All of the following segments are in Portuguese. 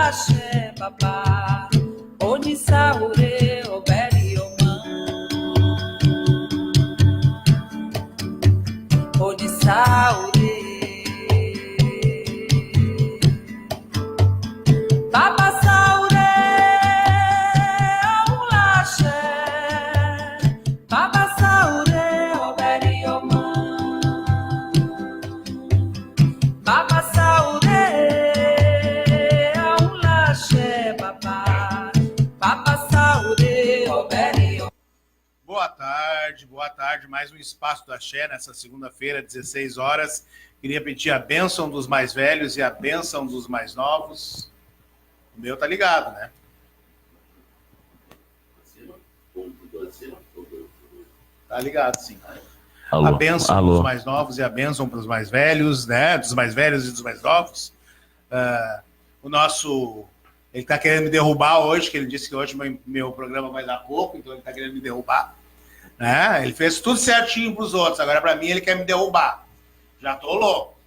axé, babá. Onissa, ure, obere, omã. Onissa, ure. Baba Saure, Aula axé. Baba Saure, obere, omã. Baba Saure, Aula axé, babá. Baba Saure, obere, omã. Boa tarde. Mais um Espaço do Axé nessa segunda-feira, 16 horas. Queria pedir a bênção dos mais velhos e a bênção dos mais novos. O meu tá ligado, né? Tá ligado, sim. Alô, a bênção alô. dos mais novos e a bênção para os mais velhos, né? Dos mais velhos e dos mais novos. O nosso... Ele tá querendo me derrubar hoje, que ele disse que hoje meu programa vai dar pouco, então ele tá querendo me derrubar. Né? Ele fez tudo certinho para os outros, agora para mim ele quer me derrubar. Já tô louco.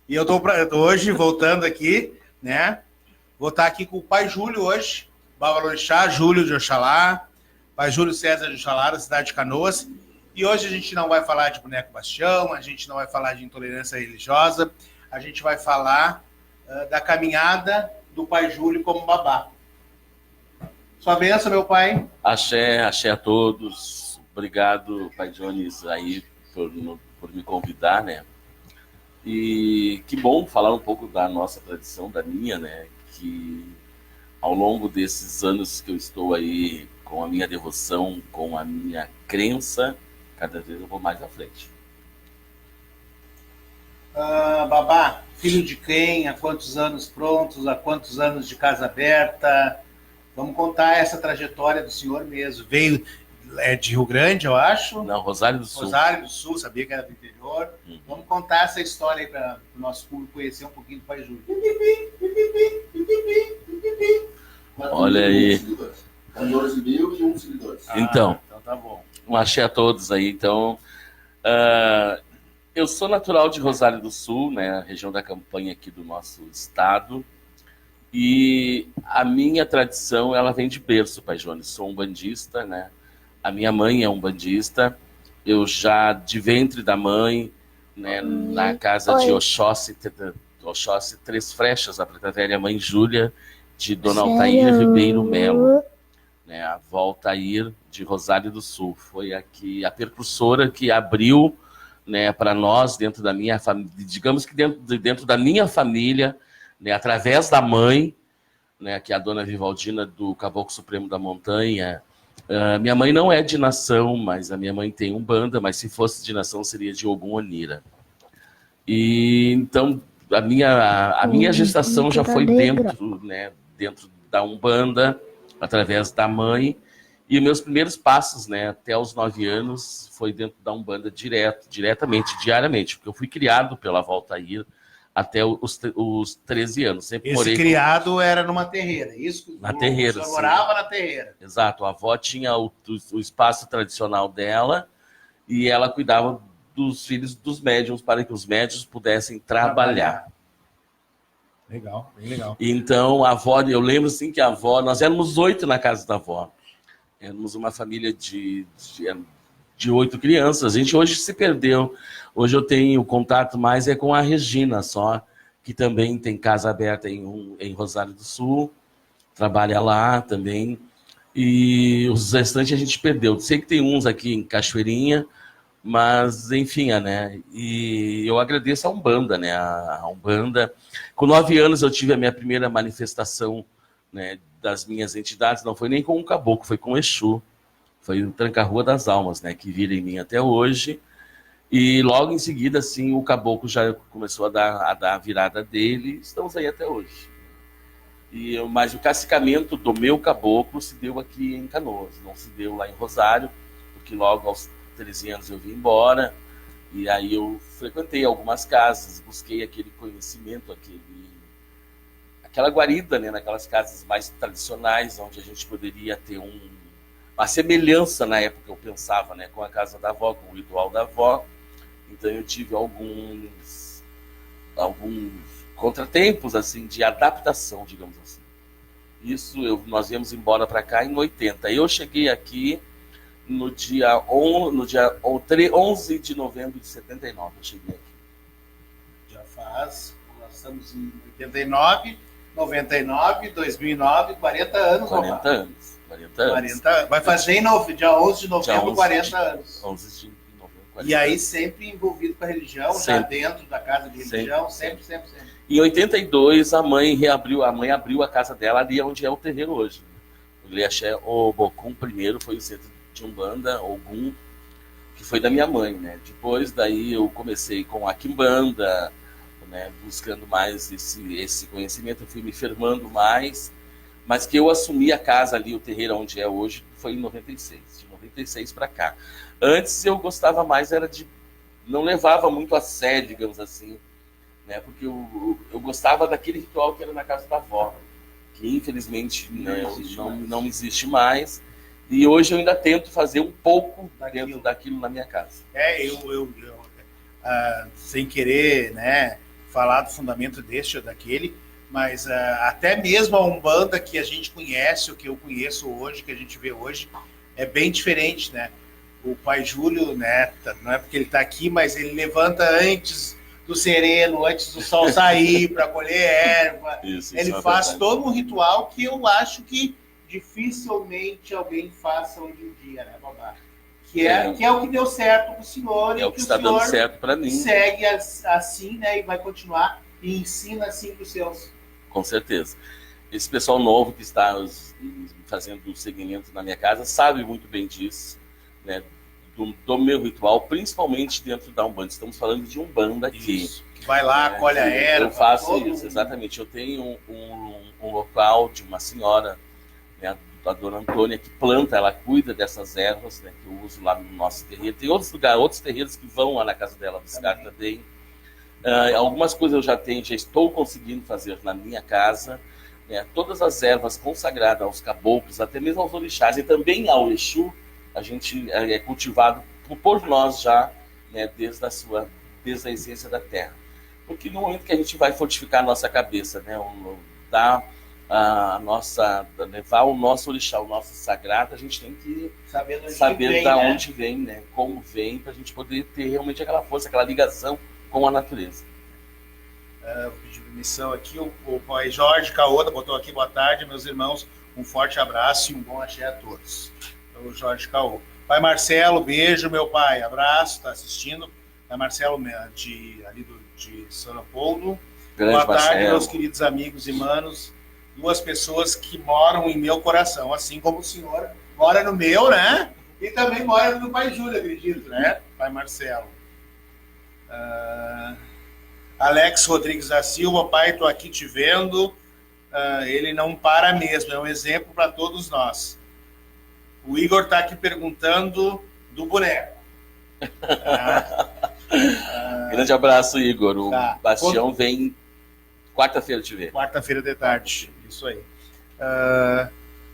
E eu tô hoje voltando aqui, né? Vou estar aqui com o pai Júlio hoje, Babalorixá, Júlio de Oxalá, pai Júlio César de Oxalá, da cidade de Canoas. E hoje a gente não vai falar de boneco bastião, a gente não vai falar de intolerância religiosa, a gente vai falar da caminhada do pai Júlio como babá. Sua bênção, meu pai. Axé a todos. Obrigado, pai Jones, aí por me convidar, né? E que bom falar um pouco da nossa tradição, da minha, né? Que ao longo desses anos que eu estou aí com a minha devoção, com a minha crença, cada vez eu vou mais à frente. Babá, filho de quem? Há quantos anos prontos? Há quantos anos de casa aberta? Vamos contar essa trajetória do senhor mesmo. Veio de Rio Grande, eu acho? Não, Rosário do Sul. Rosário do Sul, sabia que era do interior. Vamos contar essa história aí para o nosso público conhecer um pouquinho do pai Júlio. Olha aí. 14 mil e 1 seguidores. Então tá bom. Um axé a todos aí. Então, eu sou natural de Rosário do Sul, né, região da Campanha aqui do nosso estado. E a minha tradição, ela vem de berço, pai Jones. Sou um bandista, né? A minha mãe é um bandista. Eu já, de ventre da mãe, né, na casa de Oxóssi Três Frechas, a preta velha mãe Júlia, de Dona Altair Ribeiro Melo, né, a avó Altair de Rosário do Sul. Foi aqui a precursora que abriu, né, para nós, dentro da minha família, digamos que dentro da minha família, né, através da mãe, né, que é a Dona Vivaldina do Caboclo Supremo da Montanha. Minha mãe não é de nação, mas a minha mãe tem umbanda, mas se fosse de nação seria de Ogum Onira. E então a minha gestação já foi dentro, né, dentro da umbanda, através da mãe. E meus primeiros passos, né, até os 9 anos, foi dentro da umbanda diretamente, diariamente, porque eu fui criado pela avó Altair até os 13 anos. Sempre Esse criado era numa terreira, isso? Na terreira, o senhor morava na terreira. Exato, a avó tinha o espaço tradicional dela e ela cuidava dos filhos dos médiuns para que os médiuns pudessem trabalhar. Legal, bem legal. Então, a avó, eu lembro assim que a avó, nós éramos 8 na casa da avó. Éramos uma família de 8 crianças. A gente hoje se perdeu. Hoje eu tenho contato mais com a Regina só, que também tem casa aberta em Rosário do Sul, trabalha lá também. E os restantes a gente perdeu. Sei que tem uns aqui em Cachoeirinha, mas enfim, né? E eu agradeço a Umbanda, né? A Umbanda. Com 9 anos eu tive a minha primeira manifestação, né, das minhas entidades. Não foi nem com o caboclo, foi com o Exu. Foi o Tranca-Rua das Almas, né? Que vira em mim até hoje. E logo em seguida, assim, o caboclo já começou a dar a virada dele. Estamos aí até hoje. Mas o cascamento do meu caboclo se deu aqui em Canoas. Não se deu lá em Rosário, porque logo aos 13 anos eu vim embora. E aí eu frequentei algumas casas, busquei aquele conhecimento, aquela guarida, né, naquelas casas mais tradicionais, onde a gente poderia ter uma semelhança, na época eu pensava, né, com a casa da avó, com o ritual da avó. Então eu tive alguns contratempos assim de adaptação, digamos assim. Nós viemos embora para cá em 80. Eu cheguei aqui no dia 11 de novembro de 79. Eu cheguei aqui. Já faz, nós estamos em 89, 99, 2009, 40 anos. 40 anos. 40 anos. Vai fazer dia 11 de novembro, 11 40 anos. 11 de novembro, 40 E aí anos. sempre envolvido com a religião, Sempre. já dentro da casa de religião, sempre. Em 82, a mãe abriu a casa dela ali onde é o terreiro hoje. O Liaxé Obokun primeiro foi o centro de Umbanda, Ogum, que foi da minha mãe, né? Depois daí eu comecei com a Quimbanda, né? Buscando mais esse conhecimento, eu fui me firmando mais, mas que eu assumi a casa ali, o terreiro onde é hoje, foi em 96, de 96 para cá. Antes eu gostava mais, não levava muito a sério, digamos assim, né? Porque eu gostava daquele ritual que era na casa da avó, que infelizmente não existe mais. E hoje eu ainda tento fazer um pouco dentro daquilo na minha casa. Sem querer, né, falar do fundamento deste ou daquele, mas até mesmo a Umbanda que a gente conhece, o que eu conheço hoje, que a gente vê hoje, é bem diferente, né? O pai Júlio, né, não é porque ele está aqui, mas ele levanta antes do sereno, antes do sol sair para colher erva. Isso ele é faz verdade. todo um ritual que eu acho que dificilmente alguém faça hoje em dia, né, babá? Que é o que deu certo para o senhor. É o que está dando certo para mim. Segue assim, né, e vai continuar e ensina assim para os seus. Com certeza. Esse pessoal novo que está fazendo o segmento na minha casa sabe muito bem disso, né? Do meu ritual, principalmente dentro da Umbanda. Estamos falando de Umbanda aqui. Isso. Que vai lá, colhe a erva. Eu faço isso, exatamente. Eu tenho um local de uma senhora, né, a dona Antônia, que planta, ela cuida dessas ervas, né, que eu uso lá no nosso terreiro. Tem outros lugares, outros terreiros que vão lá na casa dela buscar também. Algumas coisas eu já estou conseguindo fazer na minha casa. Né, todas as ervas consagradas aos caboclos, até mesmo aos orixás e também ao Exu, a gente é cultivado por nós já, né, desde a essência da terra. Porque no momento que a gente vai fortificar a nossa cabeça, né, levar o nosso orixá, o nosso sagrado, a gente tem que saber da onde vem, né, como vem, para a gente poder ter realmente aquela força, aquela ligação com a natureza. Vou pedir permissão aqui, o pai Jorge Caoda botou aqui, boa tarde, meus irmãos, um forte abraço e um bom axé a todos. O Jorge Caô. Pai Marcelo, beijo, meu pai, abraço, está assistindo. Pai Marcelo, de São Leopoldo. Grande Boa tarde, Marcelo. meus queridos amigos e manos. Duas pessoas que moram em meu coração, assim como o senhor mora no meu, né? E também mora no pai Júlio, acredito, né? Pai Marcelo. Alex Rodrigues da Silva, pai, estou aqui te vendo. Ele não para mesmo, é um exemplo para todos nós. O Igor está aqui perguntando do boneco. Grande abraço, Igor. O Bastião vem quarta-feira te ver. Quarta-feira de tarde, isso aí.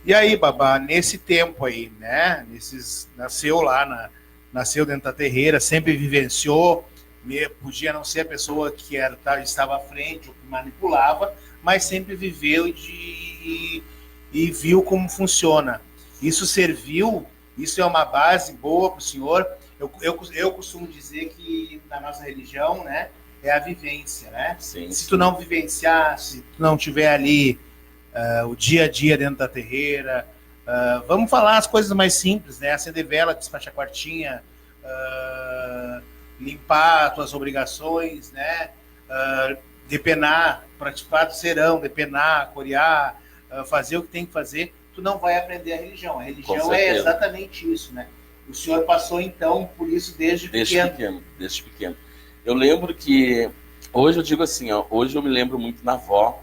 E aí, babá, nesse tempo aí, né? Nasceu dentro da terreira, sempre vivenciou, podia não ser a pessoa que estava à frente ou que manipulava, mas sempre viveu e viu como funciona. Isso serviu, isso é uma base boa para o senhor. Eu costumo dizer que na nossa religião, né, é a vivência, né? Sim, se tu não vivenciar, se tu não tiver ali o dia a dia dentro da terreira, vamos falar as coisas mais simples, né? Acender vela, despachar quartinha, limpar as tuas obrigações, né? Depenar, participar do serão, depenar, corear, fazer o que tem que fazer. Tu não vai aprender a religião. A religião é exatamente isso, né? O senhor passou, então, por isso desde pequeno. Desde pequeno. Eu lembro que... Hoje eu digo assim, hoje eu me lembro muito na avó,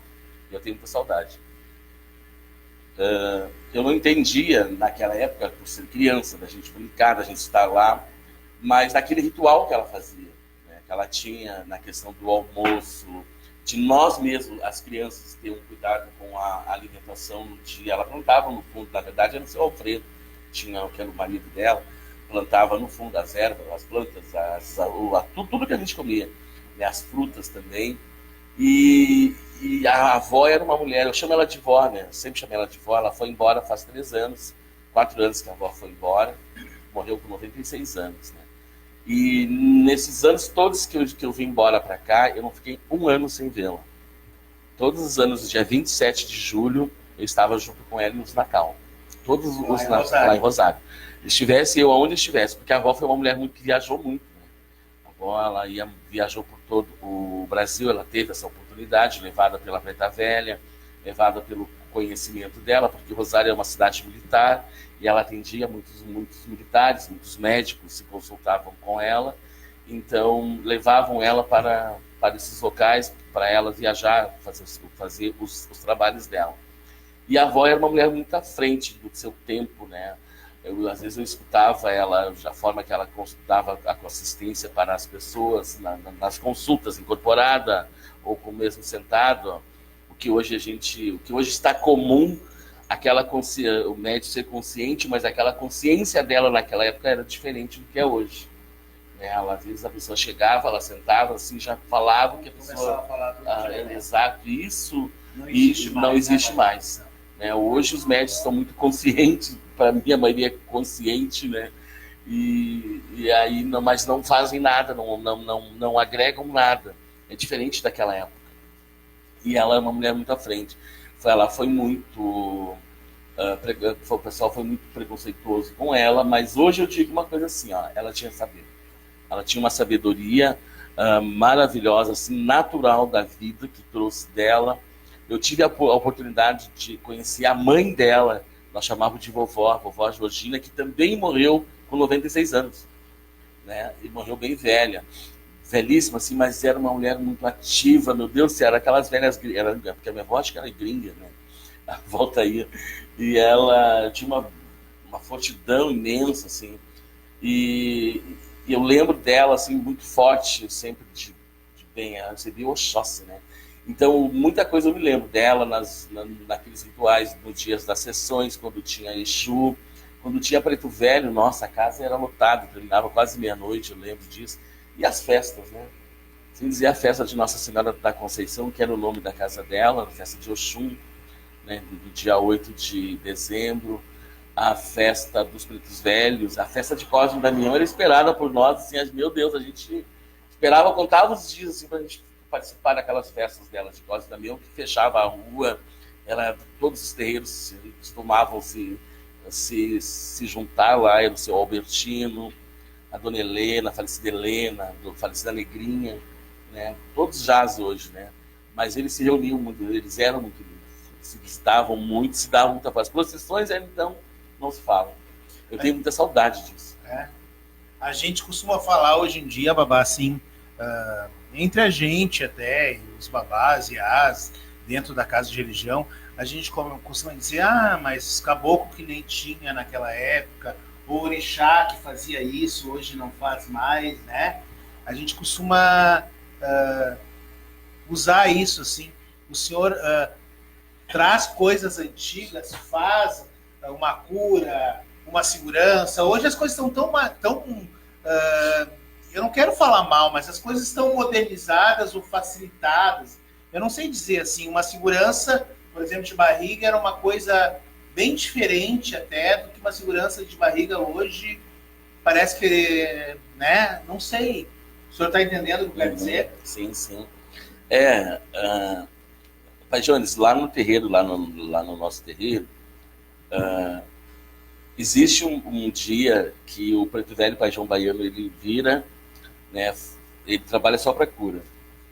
e eu tenho muita saudade. Eu não entendia, naquela época, por ser criança, da gente brincar, da gente estar lá, mas naquele ritual que ela fazia, né? Que ela tinha na questão do almoço, de nós mesmos, as crianças, ter um cuidado com a alimentação no dia. Ela plantava no fundo, na verdade era o seu Alfredo, que era o marido dela, plantava no fundo as ervas, as plantas, tudo que a gente comia, né? As frutas também. E a avó era uma mulher, eu chamo ela de vó, né? Eu sempre chamei ela de vó. Ela foi embora faz 3 anos, 4 anos que a avó foi embora, morreu com 96 anos, né? E nesses anos todos que eu vim embora para cá, eu não fiquei 1 ano sem vê-la. Todos os anos, dia 27 de julho, eu estava junto com ela nos Natal. Todos os lá em Rosário. Estivesse eu aonde estivesse, porque a avó foi uma mulher que viajou muito, né? A avó, ela viajou por todo o Brasil, ela teve essa oportunidade, levada pela Preta Velha, levada pelo conhecimento dela, porque Rosário é uma cidade militar, e ela atendia muitos militares, muitos médicos se consultavam com ela, então levavam ela para esses locais, para ela viajar, fazer os trabalhos dela. E a avó era uma mulher muito à frente do seu tempo, né? Às vezes eu escutava ela, a forma que ela dava a assistência para as pessoas nas consultas, incorporada ou com mesmo sentado, o que hoje está comum, o médico ser consciente, mas aquela consciência dela naquela época era diferente do que é hoje. Às vezes a pessoa chegava, ela sentava, assim, já falava o que a pessoa... Exato, isso não existe mais. Né? Hoje os médicos estão muito conscientes, para mim a maioria é consciente, né? E aí, mas não fazem nada, não agregam nada. É diferente daquela época. E ela é uma mulher muito à frente. Ela foi muito... o pessoal foi muito preconceituoso com ela, mas hoje eu digo uma coisa assim, ó, ela tinha saber. Ela tinha uma sabedoria maravilhosa, assim, natural da vida, que trouxe dela. Eu tive a oportunidade de conhecer a mãe dela, nós chamávamos de vovó, a vovó Georgina, que também morreu com 96 anos. Né? E morreu bem velha. Velhíssima, assim, mas era uma mulher muito ativa, meu Deus do céu, era aquelas velhas... porque a minha avó acho que era gringa, né? A volta aí. E ela tinha uma fortidão imensa, assim. E eu lembro dela, assim, muito forte, sempre de bem. Ela recebia Oxóssi, né? Então, muita coisa eu me lembro dela naqueles rituais, nos dias das sessões, quando tinha Exu, quando tinha Preto Velho, nossa, a casa era lotada, terminava quase meia-noite, eu lembro disso. E as festas, né? Sem dizer a festa de Nossa Senhora da Conceição, que era o nome da casa dela, a festa de Oxum, né? Do dia 8 de dezembro, a festa dos Pretos Velhos, a festa de Cosme e Damião era esperada por nós, assim, meu Deus, a gente esperava, contava os dias, assim, pra gente participar daquelas festas dela de Cosme e Damião, que fechava a rua, todos os terreiros costumavam se juntar lá, era o seu Albertino, a Dona Helena, a falecida Helena, a falecida Negrinha, né? Todos jazz hoje, né? Mas eles se reuniam muito, eles eram muito lindos, se visitavam muito, se davam muita paz. As procissões, então, não se falam. Eu tenho muita saudade disso. A gente costuma falar hoje em dia, Babá, assim, entre a gente até, e os babás e as dentro da casa de religião, a gente costuma dizer, mas caboclo que nem tinha naquela época, o orixá que fazia isso, hoje não faz mais, né? A gente costuma usar isso, assim. O senhor traz coisas antigas, faz uma cura, uma segurança. Hoje as coisas estão tão eu não quero falar mal, mas as coisas estão modernizadas ou facilitadas. Eu não sei dizer assim, uma segurança, por exemplo, de barriga era uma coisa bem diferente até do que uma segurança de barriga hoje. Parece que, né? Não sei. O senhor está entendendo o que eu quero dizer? Sim, sim. Pai Jones, lá no terreiro, lá no nosso terreiro, existe um dia que o Preto Velho Pai João Baiano, ele vira, né? Ele trabalha só para cura.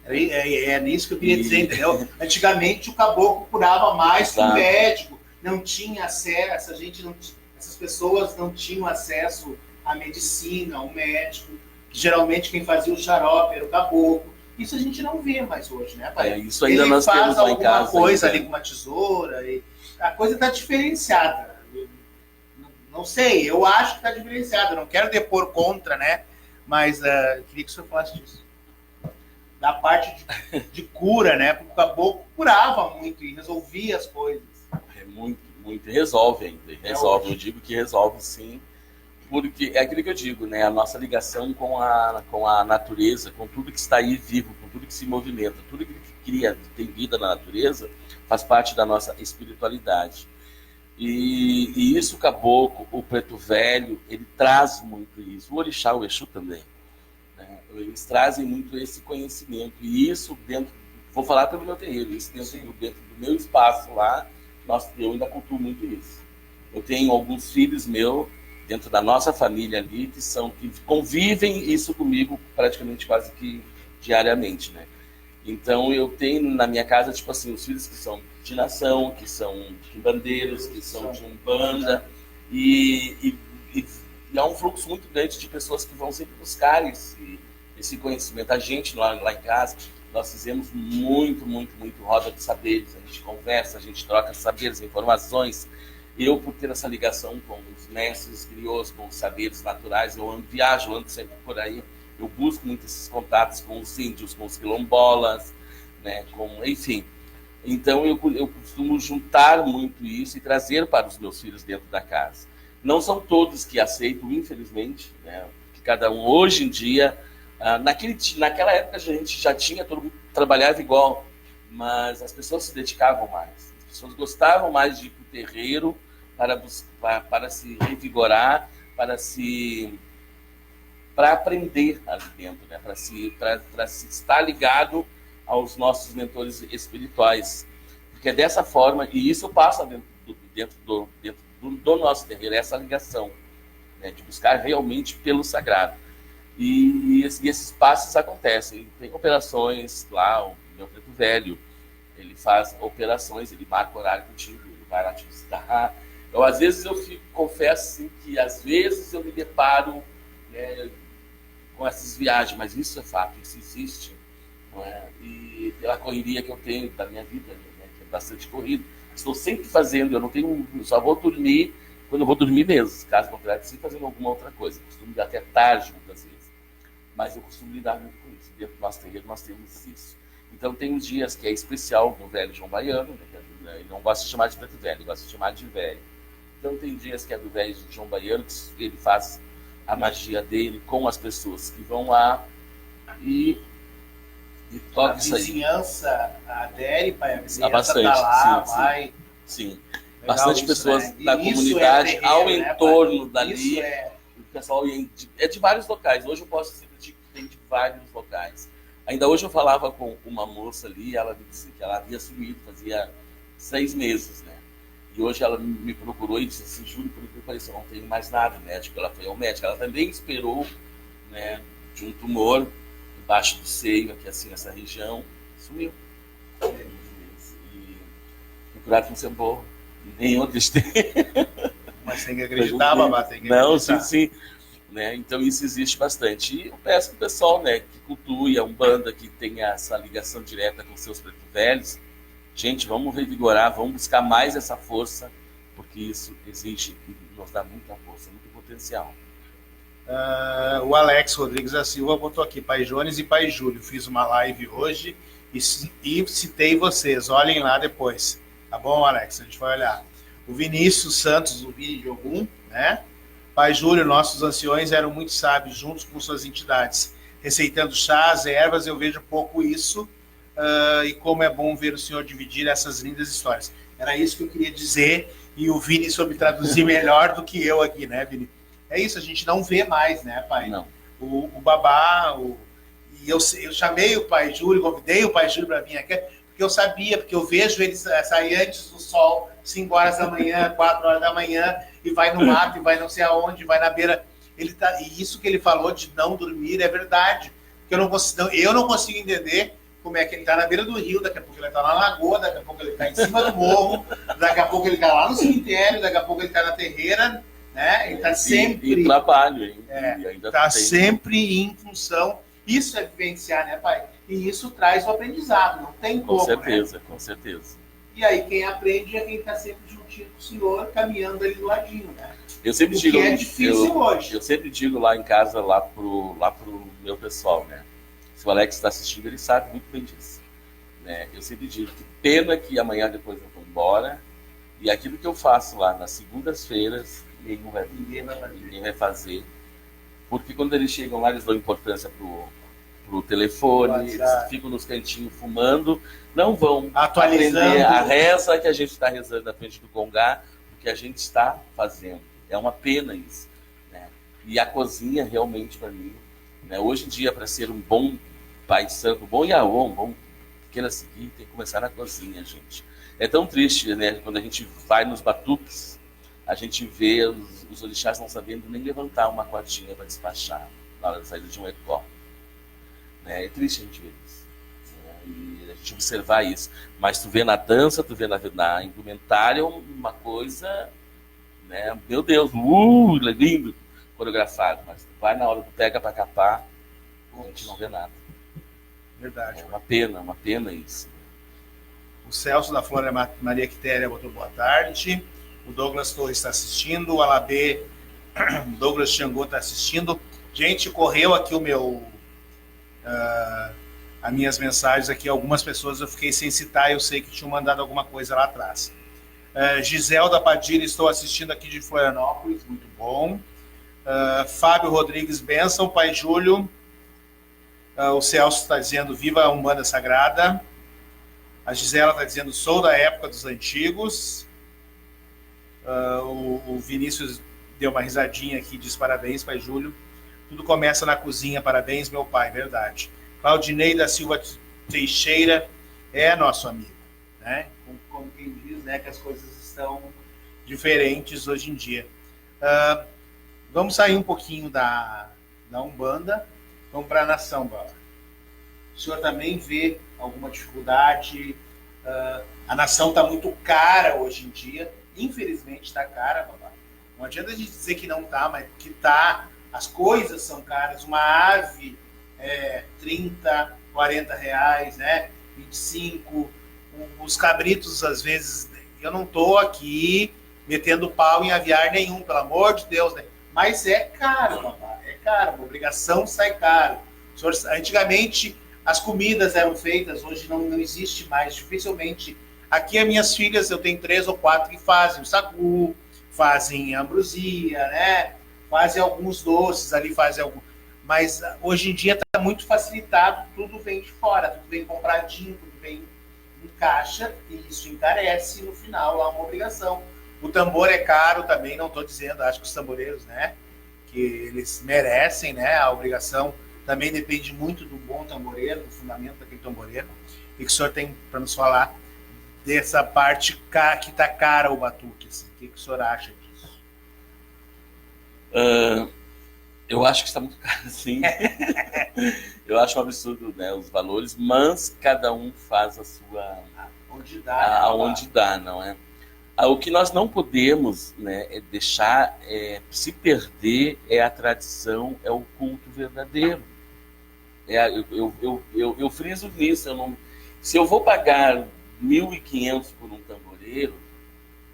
É nisso que eu queria dizer, entendeu? Antigamente o caboclo curava mais que o médico, não tinha acesso, essas pessoas não tinham acesso à medicina, ao médico, que geralmente quem fazia o xarope era o caboclo. Isso a gente não vê mais hoje, né, pai? Isso ainda nós temos lá em casa. Alguma coisa ali com uma tesoura, a coisa está diferenciada. Não sei, eu acho que está diferenciada, não quero depor contra, né? Mas queria que o senhor falasse disso. Da parte de cura, né? Porque o caboclo curava muito e resolvia as coisas. Muito, muito. Resolve ainda. Resolve. Eu digo que resolve, sim. Porque é aquilo que eu digo, né? A nossa ligação com a natureza, com tudo que está aí vivo, com tudo que se movimenta, tudo que cria, que tem vida na natureza, faz parte da nossa espiritualidade. E isso o caboclo, o preto velho, ele traz muito isso. O orixá, o exu também, né? Eles trazem muito esse conhecimento. E isso dentro, vou falar pelo meu terreiro, isso dentro do meu espaço lá, eu ainda cultuo muito isso. Eu tenho alguns filhos meus, dentro da nossa família ali, que convivem isso comigo praticamente quase que diariamente, né? Então eu tenho na minha casa, tipo assim, os filhos que são de nação, que são quimbandeiros, que são de umbanda, e há um fluxo muito grande de pessoas que vão sempre buscar esse conhecimento. A gente lá em casa, nós fizemos muito roda de saberes, a gente conversa, a gente troca saberes, informações. Eu, por ter essa ligação com os mestres griots, com os saberes naturais, eu ando sempre por aí, eu busco muito esses contatos com os índios, com os quilombolas, né, enfim. Então eu costumo juntar muito isso e trazer para os meus filhos dentro da casa. Não são todos que aceitam, infelizmente, né, porque cada um hoje em dia, naquela época a gente já tinha, todo mundo trabalhava igual, mas as pessoas se dedicavam mais, as pessoas gostavam mais de ir para o terreiro para se revigorar, para aprender ali dentro, né? Para se estar ligado aos nossos mentores espirituais, porque é dessa forma, e isso passa dentro do nosso terreiro, essa ligação, né? De buscar realmente pelo sagrado, e esses passos acontecem. Tem operações lá, o meu preto velho, ele faz operações, ele marca horário contigo, ele vai lá te visitar. Então, às vezes confesso assim, que às vezes eu me deparo, né, com essas viagens, mas isso é fato, isso existe, não é? E pela correria que eu tenho da minha vida, né, que é bastante corrido, estou sempre fazendo, eu só vou dormir quando eu vou dormir mesmo, caso contrário, sempre fazendo alguma outra coisa, eu costumo ir até tarde muitas vezes, mas eu costumo lidar muito com isso. Dentro do nosso terreiro nós temos isso. Então tem uns dias que é especial do velho João Baiano, né, ele não gosta de chamar de preto velho, ele gosta de chamar de velho. Então tem dias que é do velho João Baiano, que ele faz a magia dele com as pessoas que vão lá e toca isso aí. A vizinhança adere, pai, a vizinhança bastante, tá lá, sim, vai. Sim. Legal Bastante isso, pessoas né? da Isso comunidade, terreiro, ao né, entorno pai? dali. O pessoal é de vários locais. Hoje eu posso dizer que tem de vários locais. Ainda hoje eu falava com uma moça ali, ela me disse que ela havia sumido, fazia 6 meses, né? E hoje ela me procurou e disse assim, Júlio, por que parecia, não tenho mais nada, médico. Ela foi ao médico, ela também esperou, né, de um tumor embaixo do seio, aqui assim, nessa região, sumiu. E procuraram com seu nenhum acreditei. Mas tem que acreditar, babá, tem que acreditar. Não, sim. Né? Então isso existe bastante. E eu peço para o pessoal, né, que cultue a Umbanda, que tenha essa ligação direta com seus pretos velhos. Gente, vamos revigorar, vamos buscar mais essa força, porque isso exige, nos dá muita força, muito potencial. O Alex Rodrigues da Silva botou aqui, Pai Jones e Pai Júlio. Fiz uma live hoje e citei vocês. Olhem lá depois. Tá bom, Alex? A gente vai olhar. O Vinícius Santos, o Vini de Ogum, né? Pai Júlio, nossos anciões eram muito sábios juntos com suas entidades. Receitando chás, ervas, eu vejo pouco isso. E como é bom ver o senhor dividir essas lindas histórias. Era isso que eu queria dizer, e o Vini soube traduzir melhor do que eu aqui, né, Vini? É isso, a gente não vê mais, né, pai? Não. O babá, e eu chamei o Pai Júlio, convidei o Pai Júlio para vir aqui, porque eu sabia, porque eu vejo ele sair antes do sol, 5 horas da manhã, 4 horas da manhã, e vai no mato, e vai não sei aonde, vai na beira. E isso que ele falou de não dormir é verdade, porque eu não consigo entender como é que ele está na beira do rio, daqui a pouco ele está na lagoa, daqui a pouco ele está em cima do morro, daqui a pouco ele está lá no cemitério, daqui a pouco ele está na terreira, né? Ele está sempre... E trabalho, hein? Está sempre em função... Isso é vivenciar, né, pai? E isso traz o aprendizado, não tem como, Com certeza, né? Com certeza. E aí quem aprende é quem está sempre juntinho com o senhor, caminhando ali do ladinho, né? Eu sempre digo, é difícil hoje. Eu sempre digo lá em casa, lá pro meu pessoal, né? Se o Alex está assistindo, ele sabe muito bem disso. Né? Eu sempre digo que pena que amanhã depois eu vou embora e aquilo que eu faço lá nas segundas-feiras, ninguém vai fazer. Porque quando eles chegam lá, eles dão importância pro telefone, eles WhatsApp. ficam nos cantinhos fumando, não vão Atualizando. aprender a reza que a gente está rezando na frente do Congá, o que a gente está fazendo. É uma pena isso, né? E a cozinha, realmente, para mim, né, hoje em dia, para ser um bom pai santo, um bom Yaô, um bom pequeno a seguir, tem que começar na cozinha, gente. É tão triste, né? Quando a gente vai nos batuques, a gente vê os orixás não sabendo nem levantar uma cordinha para despachar na hora da saída de um ecó. Né? É triste a gente ver isso, né? E a gente observar isso. Mas tu vê na dança, tu vê na indumentária uma coisa, né? Meu Deus, lindo, coreografado. Mas tu vai na hora do pega para capar, a gente não vê nada. Verdade. É uma pena isso. O Celso da Flora Maria Quitéria botou boa tarde. O Douglas Torres está assistindo. O Alabê Douglas Xangô está assistindo. Gente, correu aqui o meu... as minhas mensagens aqui. Algumas pessoas eu fiquei sem citar. Eu sei que tinham mandado alguma coisa lá atrás. Giselda Padilha, estou assistindo aqui de Florianópolis. Muito bom. Fábio Rodrigues Benção. Pai Júlio. O Celso está dizendo viva a Umbanda Sagrada. A Gisela está dizendo sou da época dos antigos. O Vinícius deu uma risadinha aqui, diz parabéns, pai Júlio. Tudo começa na cozinha, parabéns, meu pai, verdade. Claudinei da Silva Teixeira é nosso amigo, né? Como quem diz, né, que as coisas estão diferentes hoje em dia. Vamos sair um pouquinho da Umbanda, vamos para a nação, Bala. O senhor também vê alguma dificuldade? A nação está muito cara hoje em dia. Infelizmente está cara, babá. Não adianta a gente dizer que não está, mas que está. As coisas são caras. Uma ave 30, 40 reais, né? 25. Os cabritos, às vezes, eu não estou aqui metendo pau em aviar nenhum, pelo amor de Deus, né? Mas é caro, babá. É caro. Uma obrigação sai caro. Antigamente as comidas eram feitas, hoje não existe mais, dificilmente. Aqui as minhas filhas, eu tenho 3 ou 4 que fazem o sagu, fazem ambrosia, né? Fazem alguns doces ali, fazem algum. Mas hoje em dia está muito facilitado, tudo vem de fora, tudo vem compradinho, tudo vem em caixa, e isso encarece no final, lá uma obrigação. O tambor é caro também, não estou dizendo, acho que os tamboreiros, né? Que eles merecem, né? A obrigação também depende muito do bom tamboreiro, do fundamento daquele tamboreiro. E que o senhor tem para nos falar dessa parte que está cara o batuque? Assim. O que o senhor acha disso? Eu acho que está muito caro, sim. Eu acho um absurdo, né, os valores, mas cada um faz a sua... Onde dá. Aonde dá, não é? O que nós não podemos, né, é deixar se perder é a tradição, é o culto verdadeiro. Eu friso nisso. Se eu vou pagar 1.500 por um tamboreiro,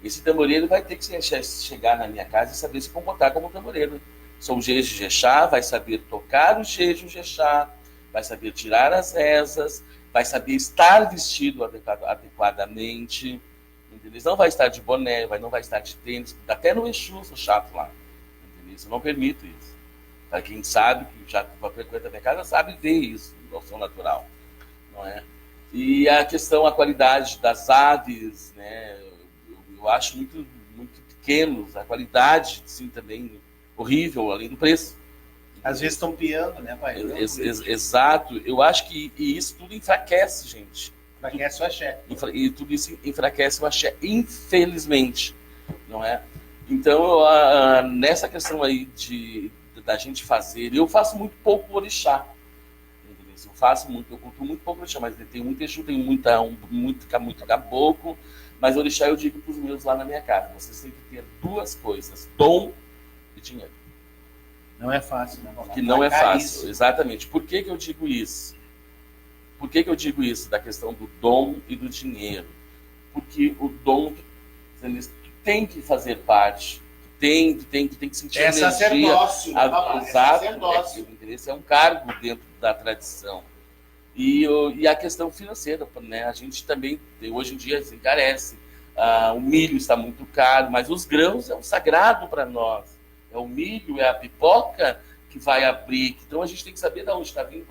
esse tamboreiro vai ter que chegar na minha casa e saber se comportar como um tamboreiro. Sou o jeje jexá, vai saber tocar o jeje jexá, vai saber tirar as rezas, vai saber estar vestido adequadamente. Entendeu? Não vai estar de boné, não vai estar de tênis, até no Exu, sou chato lá. Entendeu? Eu não permito isso. Para quem sabe, que já frequenta a minha casa, sabe ver isso, noção natural. Não é? E a questão, a qualidade das aves, né? Eu acho muito, muito pequenos, a qualidade, sim, também horrível, além do preço. Às vezes estão piando, né, pai? Exato. Eu acho que isso tudo enfraquece, gente. Enfraquece o axé. E tudo isso enfraquece o axé, infelizmente, não é? Então, nessa questão aí da gente fazer, eu faço muito pouco orixá. Entendeu? Eu cultuo muito pouco orixá, mas tem muito Exu, tem muito caboclo, mas orixá eu digo para os meus lá na minha casa, vocês têm que ter 2 coisas, dom e dinheiro. Não é fácil, né? Que não é fácil, exatamente. Por que eu digo isso? Por que eu digo isso, da questão do dom e do dinheiro? Porque o dom, tu tem que fazer parte, tu tem que sentir energia. Sacerdócio, Exato, é um cargo dentro da tradição. E a questão financeira, né? A gente também, hoje em dia, encarece. O milho está muito caro, mas os grãos é um sagrado para nós. É o milho, é a pipoca que vai abrir. Então a gente tem que saber de onde está vindo,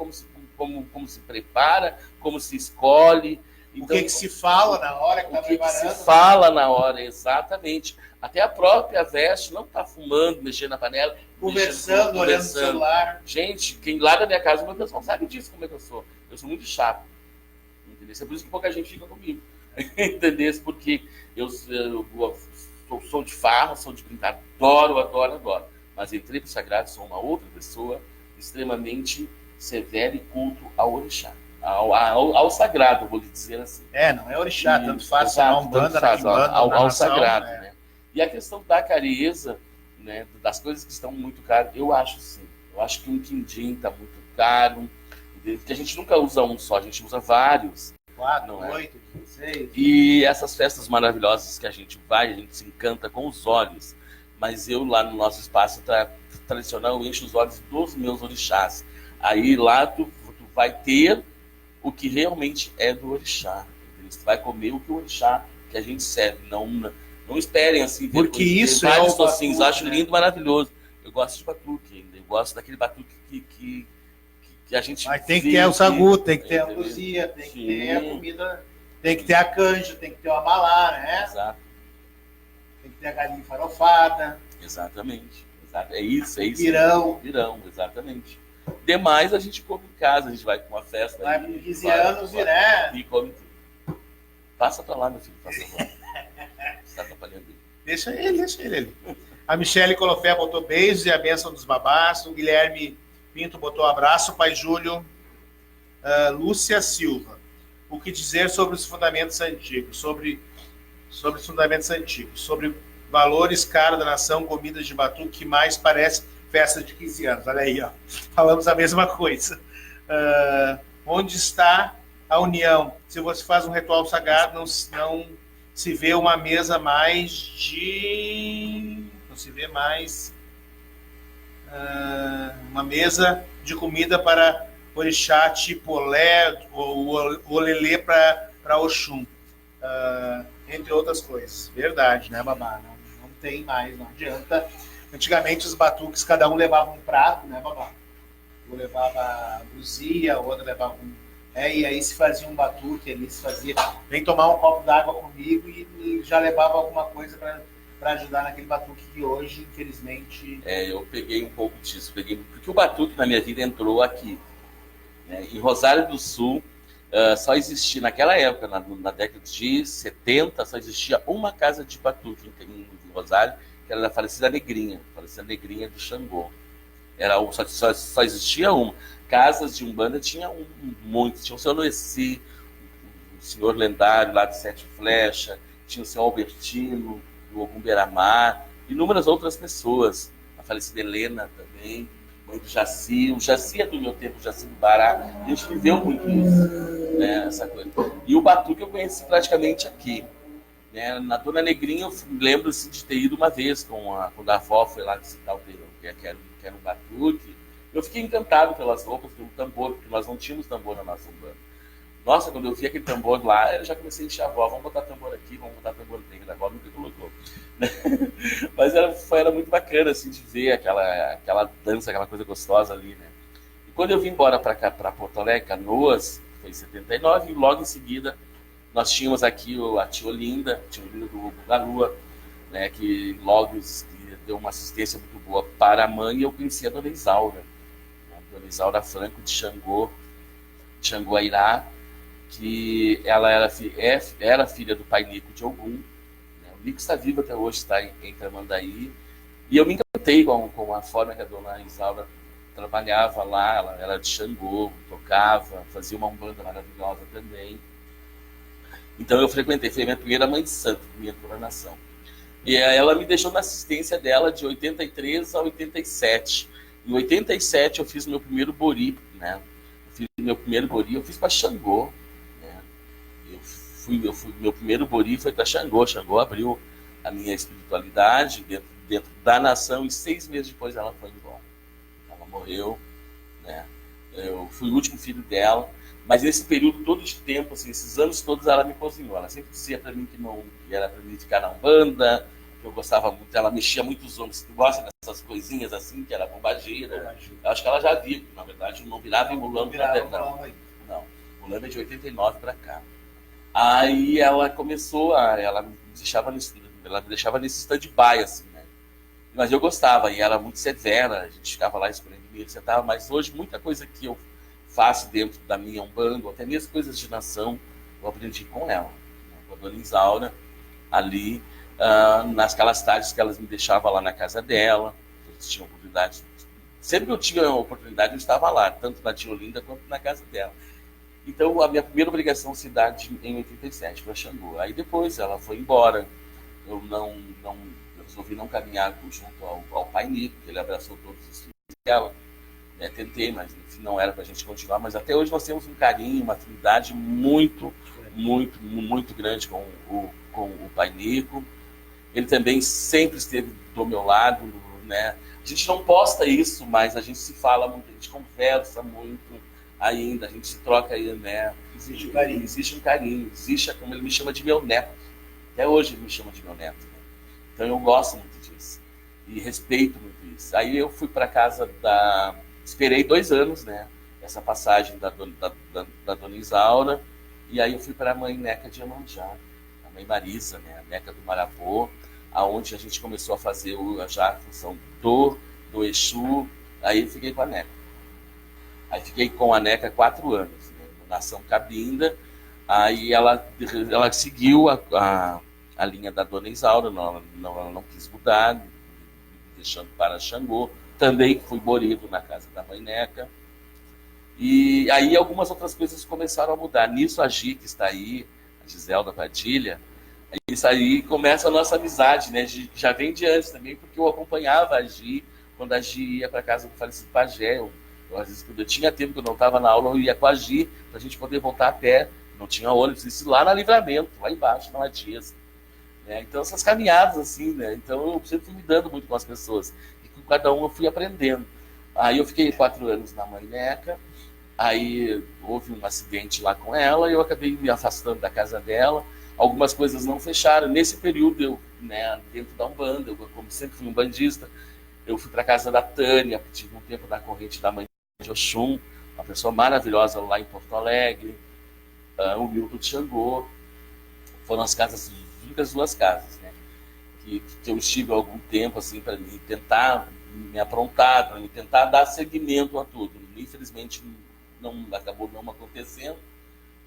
como se prepara, como se escolhe. O que se fala na hora que está preparando. O que se fala na hora, exatamente. Até a própria veste, não está fumando, mexendo na panela, conversando, olhando no celular. Gente, quem lá da minha casa, meu pessoal sabe disso, como é que eu sou. Eu sou muito chato. Entendeu? É por isso que pouca gente fica comigo. Entendeu? Porque eu sou de farra, sou de brincar, adoro. Mas entrei pro sagrado, sou uma outra pessoa extremamente severa e culto ao orixá. Ao sagrado, vou lhe dizer assim. Não é orixá, tanto faz a Umbanda, ao sagrado, né? E a questão da careza, né, das coisas que estão muito caras, eu acho sim. Eu acho que um quindim está muito caro, porque a gente nunca usa um só, a gente usa vários. 4, 8, 16. E essas festas maravilhosas que a gente vai, a gente se encanta com os olhos. Mas eu lá no nosso espaço tradicional, eu encho os olhos dos meus orixás. Aí lá tu vai ter o que realmente é do orixá. Você vai comer o que o orixá que a gente serve. Não esperem assim. Porque isso é o docinhos. batuque, Acho lindo, maravilhoso. Eu gosto de batuque ainda. Eu gosto daquele batuque que a gente... Mas tem que ter o sagu, tem que ter a luzia, tem que ter a comida, tem que ter a canja, tem que ter o abalá, né? Exato. Tem que ter a galinha farofada. Exatamente. É isso. Pirão, exatamente. Demais a gente come em casa, a gente vai com uma festa. Vai com 15 anos e come tudo. Passa pra lá, meu filho, passa pra lá. Você tá atrapalhando ele. Deixa ele ali. A Michele Colofé botou beijos e a bênção dos babás. O Guilherme Pinto botou abraço. Pai Júlio. Lúcia Silva. O que dizer sobre os fundamentos antigos? Sobre os fundamentos antigos. Sobre valores caros da nação, comidas de batuque, que mais parece festa de 15 anos. Olha aí, ó. Falamos a mesma coisa. Onde está a união? Se você faz um ritual sagrado, não se vê uma mesa mais de... Não se vê mais... uma mesa de comida para orixá, tipo olé ou olelê para Oxum. Entre outras coisas. Verdade, né, babá? Não tem mais, não adianta. Antigamente os batuques, cada um levava um prato, né, babá? Eu levava luzia, o outro levava e aí se fazia um batuque ali, se fazia... Vem tomar um copo d'água comigo e já levava alguma coisa para ajudar naquele batuque que hoje, infelizmente... Eu peguei um pouco disso, porque o batuque na minha vida entrou aqui. Né? Em Rosário do Sul, só existia, naquela época, na década de 70, só existia uma casa de batuque em Rosário, que era da falecida Negrinha do Xangô. Só existia uma. Casas de Umbanda tinha muitos. Tinha o seu Noeci, o senhor lendário lá de Sete Flechas, tinha o seu Albertino, o Ogum Beramar, inúmeras outras pessoas. A falecida Helena também, mãe do Jaci. O Jaci é do meu tempo, o Jaci do Bará. A gente viveu muito isso, né, essa coisa. E o batuque eu conheci praticamente aqui. Né? Na Dona Negrinha eu lembro assim, de ter ido uma vez quando a avó foi lá visitar o terreno, que era um batuque. Eu fiquei encantado pelas roupas, pelo tambor, porque nós não tínhamos tambor na nossa Umbanda. Nossa, quando eu vi aquele tambor lá, eu já comecei a encher a avó, vamos botar tambor aqui, vamos botar tambor negra, a avó nunca colocou. Mas era muito bacana assim, de ver aquela dança, aquela coisa gostosa ali, né? E quando eu vim embora para cá, para Porto Alegre, Canoas, foi em 79, e logo em seguida nós tínhamos aqui a tia Olinda do Lua, né, que logo deu uma assistência muito boa para a mãe, e eu conheci a Dona Isaura. A Dona Isaura Franco, de Xangô Airá, que ela era filha do pai Nico de Ogum. Né? O Nico está vivo até hoje, está em Tramandaí. E eu me encantei com a forma que a Dona Isaura trabalhava lá. Ela era de Xangô, tocava, fazia uma umbanda maravilhosa também. Então eu fui minha primeira mãe de santo, minha coronação. E ela me deixou na assistência dela de 83 a 87. Em 87 eu fiz meu primeiro bori, né? Eu fiz para Xangô, né? Meu primeiro bori foi para Xangô. Xangô abriu a minha espiritualidade dentro da nação, e 6 meses depois ela foi embora. Ela morreu, né? Eu fui o último filho dela. Mas nesse período todo de tempo, assim, esses anos todos, ela me cozinhou. Ela sempre dizia para mim que era para mim ficar na Umbanda, que eu gostava muito, ela mexia muito os ombros. Tu gosta dessas coisinhas assim, que era bombageira? Eu acho que ela já via, na verdade, não virava em Mulambo. Não, Mulambo é de 89 para cá. Aí ela começou ela me deixava nesse stand-by, assim, né? Mas eu gostava, e era muito severa, a gente ficava lá escolhendo milho, etc. Mas hoje, muita coisa que eu faço dentro da minha Umbanda, até mesmo coisas de nação, eu aprendi com ela, né? Com a dona Isaura, ali, nasquelas tardes que elas me deixavam lá na casa dela, eles tinham oportunidade. Sempre que eu tinha oportunidade, eu estava lá, tanto na tia Olinda quanto na casa dela. Então, a minha primeira obrigação se dá em 87 para Xangô. Aí depois ela foi embora. Eu resolvi não caminhar junto ao pai Nico, que ele abraçou todos os filhos dela. Tentei, mas enfim, não era para a gente continuar. Mas até hoje nós temos um carinho, uma afinidade muito, muito, muito grande com o pai Nico. Ele também sempre esteve do meu lado, né? A gente não posta isso, mas a gente se fala muito, a gente conversa muito ainda, a gente se troca aí, né? Existe um carinho, existe, como ele me chama de meu neto. Até hoje ele me chama de meu neto, né? Então eu gosto muito disso e respeito muito isso. Aí eu fui para casa esperei 2 anos, né? Essa passagem da dona Isaura, e aí eu fui para a mãe Neca de Iemanjá, a mãe Marisa, né? A Neca do Marabô, aonde a gente começou a fazer a função do Exu. Aí eu fiquei com a Neca. Aí fiquei com a Neca 4 anos, né? Na Ação Cabinda. Aí ela seguiu a linha da dona Isaura, ela não quis mudar, me deixando para Xangô. Também fui borido na casa da mãe Neca. E aí algumas outras coisas começaram a mudar. Nisso a Gi, que está aí, a Giselda Padilha, isso aí começa a nossa amizade, né? Já vem de antes também, porque eu acompanhava a Gi quando a Gi ia para casa do falecido pajé. Às vezes, quando eu tinha tempo que eu não estava na aula, eu ia com a Gi para a gente poder voltar a pé. Não tinha ônibus, isso lá na Livramento, lá embaixo, na Matias. Né? Então, essas caminhadas assim, né? Então, eu sempre fui me dando muito com as pessoas. E com cada um eu fui aprendendo. Aí eu fiquei 4 anos na mãe Neca. Aí houve um acidente lá com ela e eu acabei me afastando da casa dela. Algumas coisas não fecharam. Nesse período, eu, né, dentro da Umbanda, eu, como sempre fui um bandista, eu fui para a casa da Tânia, que tive um tempo na corrente da mãe de Oxum, uma pessoa maravilhosa lá em Porto Alegre, o Milton de Xangô. Foram as únicas 2 casas, né, que eu estive há algum tempo assim, para tentar me aprontar, para tentar dar seguimento a tudo. Infelizmente, acabou não acontecendo.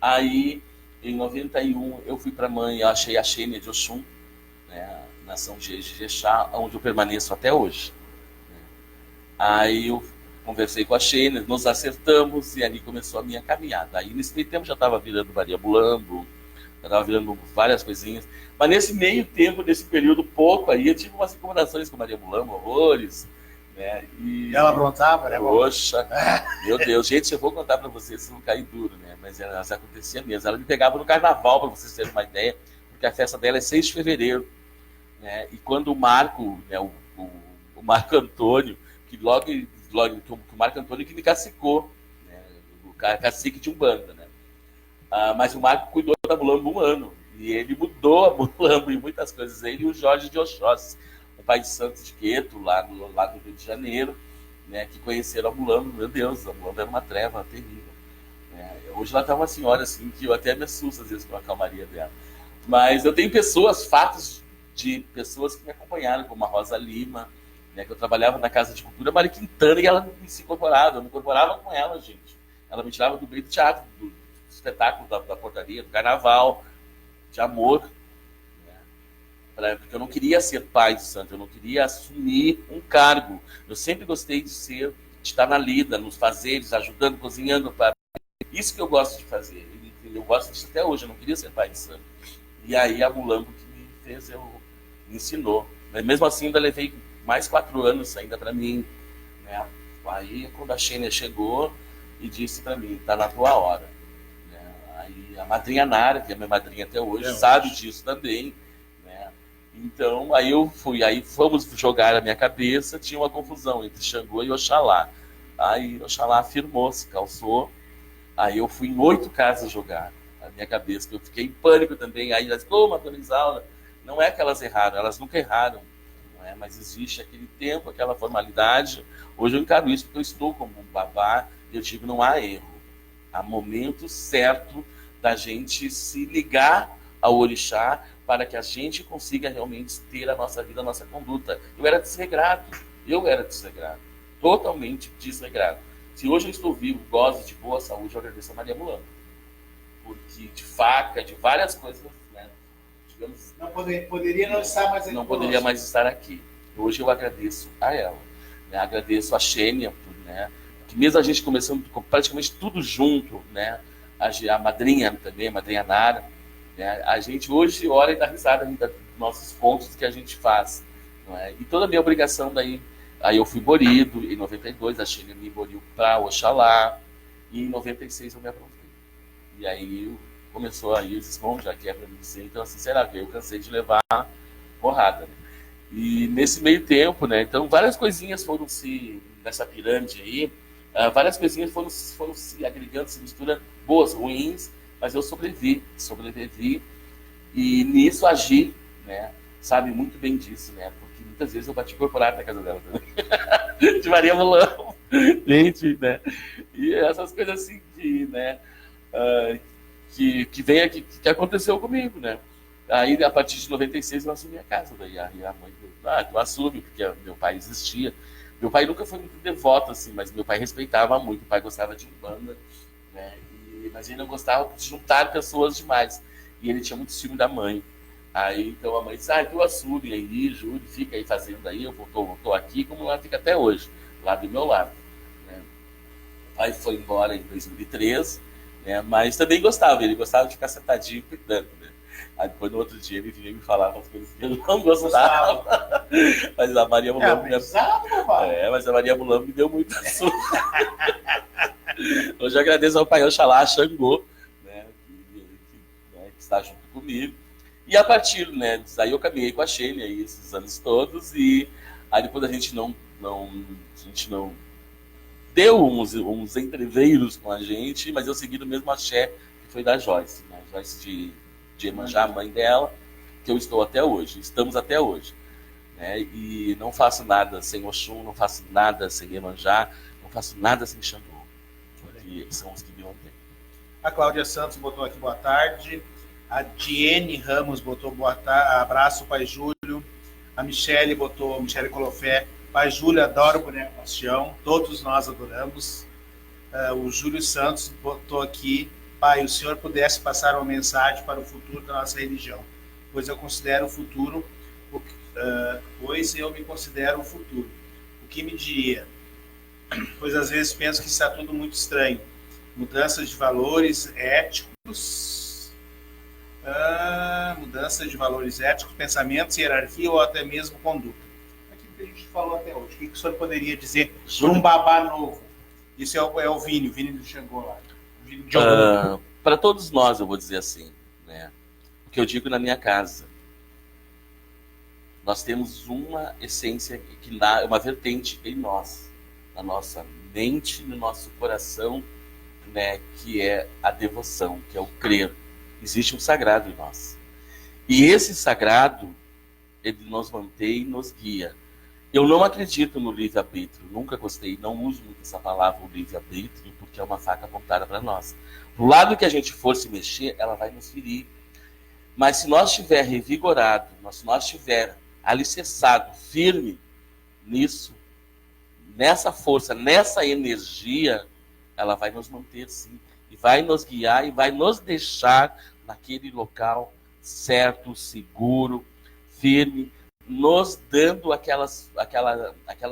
Aí, em 91, eu fui para a mãe, eu achei a Xênia de Oxum, né, na São Jexá, onde eu permaneço até hoje. Aí eu conversei com a Xênia, nos acertamos e ali começou a minha caminhada. Aí nesse meio tempo já estava virando Maria Mulambo, já estava virando várias coisinhas. Mas nesse meio tempo, nesse período pouco aí, eu tive umas incomodações com Maria Mulambo, horrores. Né? E ela aprontava, né? Poxa, meu Deus, gente, eu vou contar para vocês, se não cair duro, né? Mas ela acontecia mesmo. Ela me pegava no carnaval, para vocês terem uma ideia, porque a festa dela é 6 de fevereiro. Né? E quando o Marco, né, o Marco Antônio, que logo que o Marco Antônio que me cacicou, né? O cacique de Umbanda, né? Mas o Marco cuidou da Mulambo 1 ano, e ele mudou a Mulambo em muitas coisas. Ele e o Jorge de Oxóssi, o pai de Santos de Queto, lá do Rio de Janeiro, né, que conheceram a Mulambo. Meu Deus, a Mulambo era uma treva terrível. Né? Hoje ela está uma senhora assim, que eu até me assusto às vezes com a calmaria dela. Mas eu tenho fatos de pessoas que me acompanharam, como a Rosa Lima, né, que eu trabalhava na Casa de Cultura, Maria Quintana, e ela se incorporava. Eu me incorporava com ela, gente. Ela me tirava do meio do teatro, do espetáculo, da portaria, do carnaval, de amor. Porque eu não queria ser pai de santo, eu não queria assumir um cargo. Eu sempre gostei de estar na lida, nos fazeres, ajudando, cozinhando. Isso que eu gosto de fazer. Eu gosto disso até hoje, eu não queria ser pai de santo. E aí a Mulambo que me ensinou. Mas mesmo assim, ainda levei mais 4 anos ainda para mim. Né? Aí quando a Xênia chegou e disse para mim, tá na tua hora. Né? Aí a madrinha Nara, que é minha madrinha até hoje, sabe disso também. Então, aí fomos jogar a minha cabeça, tinha uma confusão entre Xangô e Oxalá. Aí Oxalá afirmou, se calçou. Aí eu fui em 8 casas jogar a minha cabeça, que eu fiquei em pânico também. Aí ela disse, dona Isaura, Não é que elas erraram, elas nunca erraram, não é? Mas existe aquele tempo, aquela formalidade. Hoje eu encaro isso porque eu estou como um babá e eu digo, não há erro. Há momento certo da gente se ligar ao orixá para que a gente consiga realmente ter a nossa vida, a nossa conduta. Eu era desregrado, totalmente desregrado. Se hoje eu estou vivo, gozo de boa saúde, eu agradeço a Maria Mulambo. Porque de faca, de várias coisas, né, digamos, Não poderia não estar mais aqui. não poderia mais estar aqui. Hoje eu agradeço a ela, né? Agradeço a Xênia, né? Que mesmo a gente começando praticamente tudo junto, né? A madrinha também, a madrinha Nara, né? A gente hoje olha e dá risada dos nossos pontos que a gente faz, não é? E toda a minha obrigação daí, aí eu fui borido, em 92 a Xênia me boriu para Oxalá, e em 96 eu me aprontei. E aí começou aí esses bom, já que é para mim dizer, então assim, será que eu cansei de levar porrada, né? E nesse meio tempo, né, então várias coisinhas foram se, nessa pirâmide aí, várias coisinhas foram se agregando, se misturando, boas, ruins, mas eu sobrevivi, e nisso agi, né, sabe muito bem disso, né, porque muitas vezes eu bati corporado na casa dela também, de Maria Mulambo, gente, né, e essas coisas assim que, né, que aconteceu comigo, né. Aí, a partir de 96, eu assumi a casa. Daí a mãe falou, tu assume, porque meu pai existia. Meu pai nunca foi muito devoto, assim, mas meu pai respeitava muito. Meu pai gostava de banda, né? Mas ele não gostava de juntar pessoas demais. E ele tinha muito ciúme da mãe. Aí, então, a mãe disse, tu assume aí, Júlio, fica aí fazendo aí. Eu tô aqui, como ela fica até hoje, lá do meu lado, né? O pai foi embora em 2013, né? Mas também gostava. Ele gostava de ficar sentadinho cuidando, né? Aí depois no outro dia ele vinha me falar umas coisas que eu não gostava. Mas a Maria Mulambo mas a Maria Mulambo me deu muito assunto. Hoje eu agradeço ao pai Oxalá, a Xangô, né, que está junto comigo. E a partir, né, daí eu caminhei com a Xênia aí esses anos todos, e aí depois a gente não deu uns entreveiros com a gente, mas eu segui do mesmo axé que foi da Joyce, né? Joyce de Iemanjá, a mãe dela, que eu estou até hoje, estamos até hoje, né? E não faço nada sem Oxum, não faço nada sem Iemanjá, não faço nada sem Xangô, porque são os que me mantêm. A Cláudia Santos botou aqui boa tarde, a Diene Ramos botou boa tarde, abraço, pai Júlio, a Michele Colofé, pai Júlio, adoro o boneco Bastião, todos nós adoramos. O Júlio Santos botou aqui, pai, o senhor pudesse passar uma mensagem para o futuro da nossa religião, pois eu considero o futuro, pois eu me considero o futuro. O que me diria? Pois às vezes penso que está tudo muito estranho. Mudanças de valores éticos, pensamentos, hierarquia ou até mesmo conduta. Aquilo que a gente falou até hoje. O que o senhor poderia dizer para um babá novo? Isso é o Vini do Xangô lá. Para todos nós, eu vou dizer assim, né? O que eu digo na minha casa, nós temos uma essência uma vertente em nós, na nossa mente, no nosso coração, né? Que é a devoção, que é o crer. Existe um sagrado em nós, e esse sagrado ele nos mantém e nos guia. Eu não acredito no livre-arbítrio, nunca gostei, não uso muito essa palavra, o livre-arbítrio, porque é uma faca apontada para nós. Do lado que a gente for se mexer, ela vai nos ferir. Mas se nós estiver revigorado, se nós estiver alicerçado, firme nisso, nessa força, nessa energia, ela vai nos manter sim. E vai nos guiar e vai nos deixar naquele local certo, seguro, firme, nos dando aquela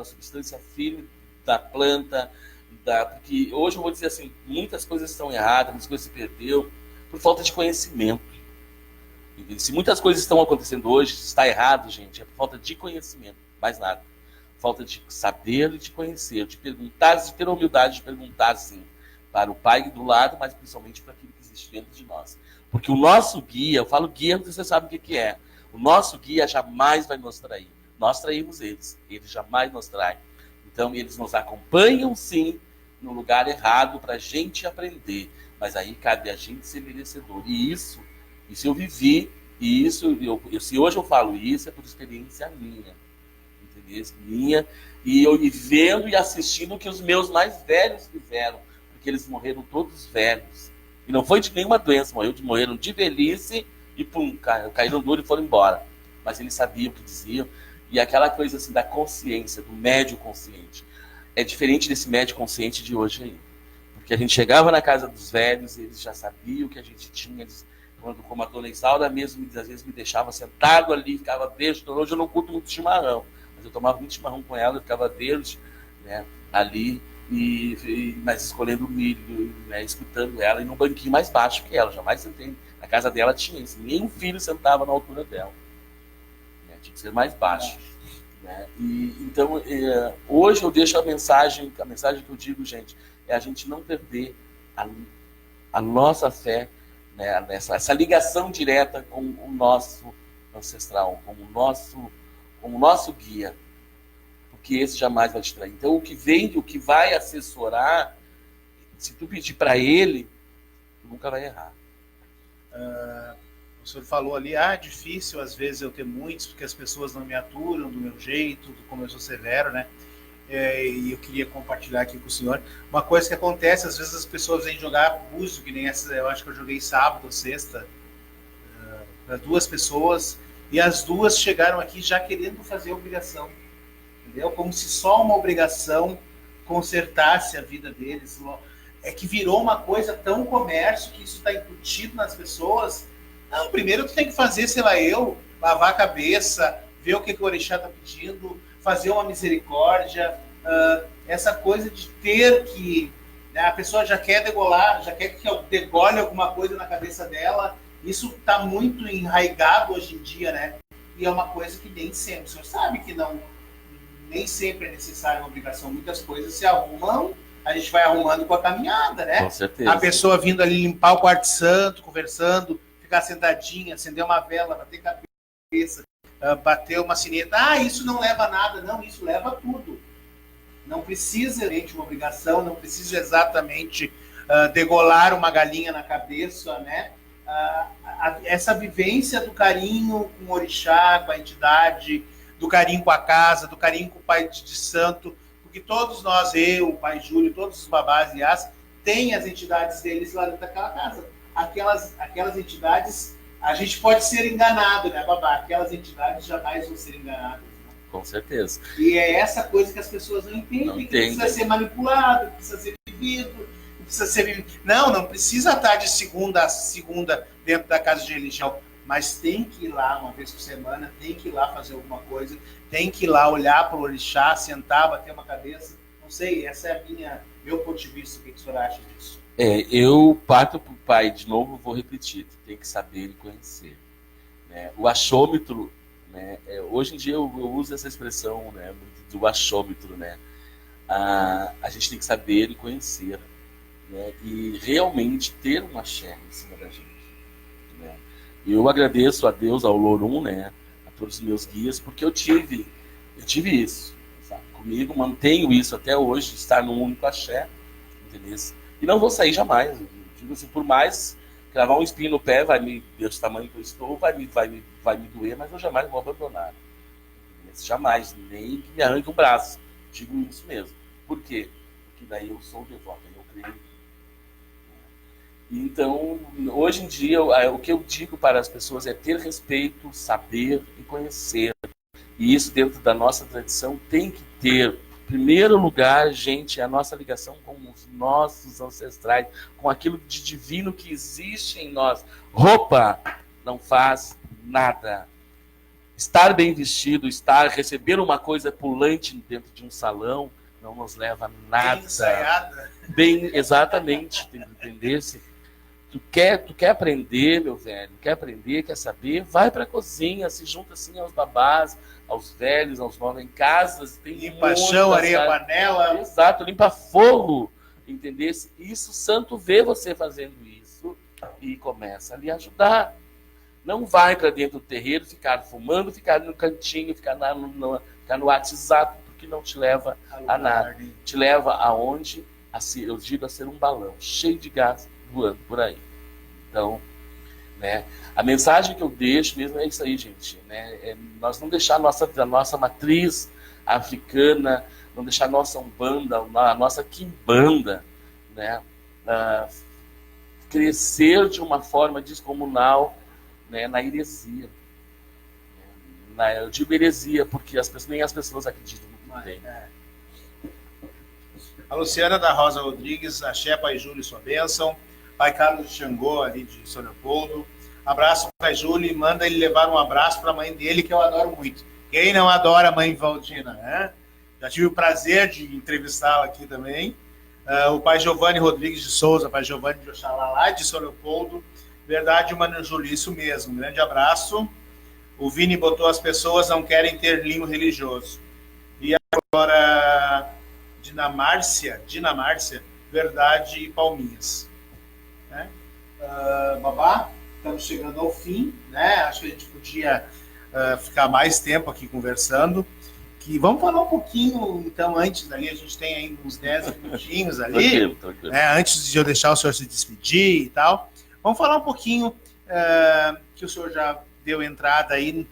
substância firme da planta, porque hoje eu vou dizer assim, muitas coisas estão erradas, muitas coisas se perdeu por falta de conhecimento. Se muitas coisas estão acontecendo hoje, está errado, gente, é por falta de conhecimento, mais nada. Falta de saber e de conhecer, de perguntar, de ter a humildade de perguntar, sim, para o pai do lado, mas principalmente para aquilo que existe dentro de nós. Porque o nosso guia, eu falo guia porque você sabe o que é. O nosso guia jamais vai nos trair. Nós traímos eles jamais nos traem. Então, eles nos acompanham, sim, no lugar errado para a gente aprender. Mas aí cabe a gente ser merecedor. E isso eu vivi E isso, se hoje eu falo isso, é por experiência minha, entendeu? Minha, e eu vendo e assistindo o que os meus mais velhos fizeram, porque eles morreram todos velhos. E não foi de nenhuma doença, morreram de velhice e pum, caíram duro e foram embora. Mas eles sabiam o que diziam. E aquela coisa assim da consciência, do médio consciente, é diferente desse médio consciente de hoje aí. Porque a gente chegava na casa dos velhos, eles já sabiam o que a gente tinha. Eles, como a dona Isaura mesmo, às vezes me deixava sentado ali, ficava verde. Hoje eu não curto muito chimarrão, mas eu tomava muito chimarrão com ela, eu ficava verde, né, ali, mas escolhendo o milho, né, escutando ela, e num banquinho mais baixo que ela. Jamais sentei. Na casa dela tinha isso, nenhum filho sentava na altura dela. Né, tinha que ser mais baixo. Né? Então, hoje eu deixo a mensagem que eu digo, gente, é a gente não perder a nossa fé, né, essa ligação direta com o nosso ancestral, como o nosso guia, porque esse jamais vai te trair. Então, o que vem, o que vai assessorar, se tu pedir para ele, tu nunca vai errar. O senhor falou ali, difícil às vezes eu ter muitos, porque as pessoas não me aturam do meu jeito, como eu sou severo, né? E eu queria compartilhar aqui com o senhor uma coisa que acontece, às vezes as pessoas vêm jogar búzio, que nem essa, eu acho que eu joguei sábado ou sexta, para 2 pessoas, e as 2 chegaram aqui já querendo fazer obrigação, entendeu? Como se só uma obrigação consertasse a vida deles. É que virou uma coisa tão comércio que isso está incutido nas pessoas. Não, primeiro tu tem que fazer, sei lá, lavar a cabeça, ver o que o orixá está pedindo, fazer uma misericórdia, essa coisa de ter que... Né, a pessoa já quer degolar, já quer que eu degole alguma coisa na cabeça dela. Isso está muito enraizado hoje em dia, né? E é uma coisa que nem sempre... O senhor sabe que nem sempre é necessária uma obrigação. Muitas coisas se arrumam, a gente vai arrumando com a caminhada, né? Com certeza. A pessoa vindo ali limpar o quarto santo, conversando, ficar sentadinha, acender uma vela, bater cabeça, bater uma sineta. Isso não leva a nada. Não, isso leva a tudo. Não precisa de uma obrigação, não precisa exatamente degolar uma galinha na cabeça, né? Essa vivência do carinho com o orixá, com a entidade, do carinho com a casa, do carinho com o pai de santo, porque todos nós, eu, o pai Júlio, todos os babás e as, têm as entidades deles lá dentro daquela casa. Aquelas entidades, a gente pode ser enganado, né, babá? Aquelas entidades jamais vão ser enganadas. Né? Com certeza. E é essa coisa que as pessoas não entendem, que precisa ser manipulado, que precisa ser vivido, que precisa ser... Não precisa estar de segunda a segunda dentro da casa de religião, mas tem que ir lá uma vez por semana, tem que ir lá fazer alguma coisa, tem que ir lá olhar para o orixá, sentar, bater uma cabeça. Não sei, essa é meu ponto de vista. O que o senhor acha disso? Eu parto para o pai, de novo, vou repetir, tem que saber e conhecer. Né? O achômetro, né? Hoje em dia eu uso essa expressão, né, do achômetro, né? A gente tem que saber e conhecer, né? E realmente ter uma axé em cima da gente. Né? E eu agradeço a Deus, ao Lorum, né, a todos os meus guias, porque eu tive isso, sabe? Comigo, mantenho isso até hoje, estar no único axé, entendeu? E não vou sair jamais. Eu digo assim, por mais cravar um espinho no pé, desse tamanho que eu estou, vai me doer, mas eu jamais vou abandonar. Jamais, nem que me arranque um braço. Digo isso mesmo. Por quê? Porque daí eu sou devoto, eu creio. Então, hoje em dia, o que eu digo para as pessoas é ter respeito, saber e conhecer. E isso, dentro da nossa tradição, tem que ter. Em primeiro lugar, gente, a nossa ligação com os nossos ancestrais, com aquilo de divino que existe em nós. Roupa não faz nada. Estar bem vestido, receber uma coisa pulante dentro de um salão, não nos leva a nada. Bem ensaiada. Exatamente, entender-se. Tu quer aprender, meu velho, quer aprender, quer saber, vai para a cozinha, se junta assim aos babás, aos velhos, aos novos, em casas. Tem limpa chão, areia, panela. Exato, limpa forro, entendeu? Isso, o santo vê você fazendo isso e começa a lhe ajudar. Não vai para dentro do terreiro, ficar fumando, ficar no cantinho, ficar no WhatsApp, porque não te leva a nada. Te leva aonde? Eu digo a ser um balão, cheio de gás, voando por aí. Então, né? A mensagem que eu deixo mesmo é isso aí, gente, né? Nós não deixar a nossa matriz africana, não deixar a nossa umbanda, a nossa quimbanda, né? Crescer de uma forma descomunal, né? Na heresia. Eu digo heresia porque nem as pessoas acreditam no que tem. A Luciana da Rosa Rodrigues, axé, pai Júlio e sua bênção. Pai Carlos de Xangô, ali de São Leopoldo. Abraço para pai Júlio e manda ele levar um abraço para a mãe dele, que eu adoro muito. Quem não adora a mãe Valdina, né? Já tive o prazer de entrevistá-la aqui também. O pai Giovanni Rodrigues de Souza, pai Giovanni de Oxalá, lá de São Leopoldo. Verdade, Mano Júlio, isso mesmo. Um grande abraço. O Vini botou: as pessoas não querem ter linho religioso. E agora, Dinamárcia, Verdade e Palminhas. Né? Babá, estamos chegando ao fim, né? Acho que a gente podia ficar mais tempo aqui conversando. Vamos falar um pouquinho, então, antes ali, a gente tem ainda uns 10 minutinhos ali, tranquilo. Né? Antes de eu deixar o senhor se despedir e tal. Vamos falar um pouquinho que o senhor já deu entrada aí.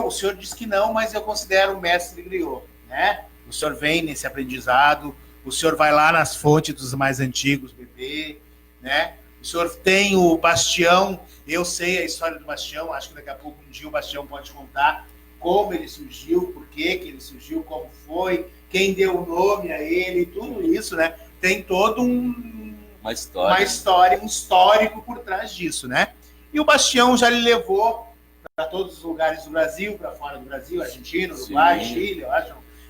O senhor disse que não, mas eu considero o mestre griot, né? O senhor vem nesse aprendizado, o senhor vai lá nas fontes dos mais antigos, bebê, né? O senhor tem o Bastião, eu sei a história do Bastião, acho que daqui a pouco um dia o Bastião pode contar como ele surgiu, por que ele surgiu, como foi, quem deu o nome a ele, tudo isso, né? Tem todo uma história, um histórico por trás disso, né? E o Bastião já lhe levou para todos os lugares do Brasil, para fora do Brasil, Argentina, Uruguai, Sim. Chile,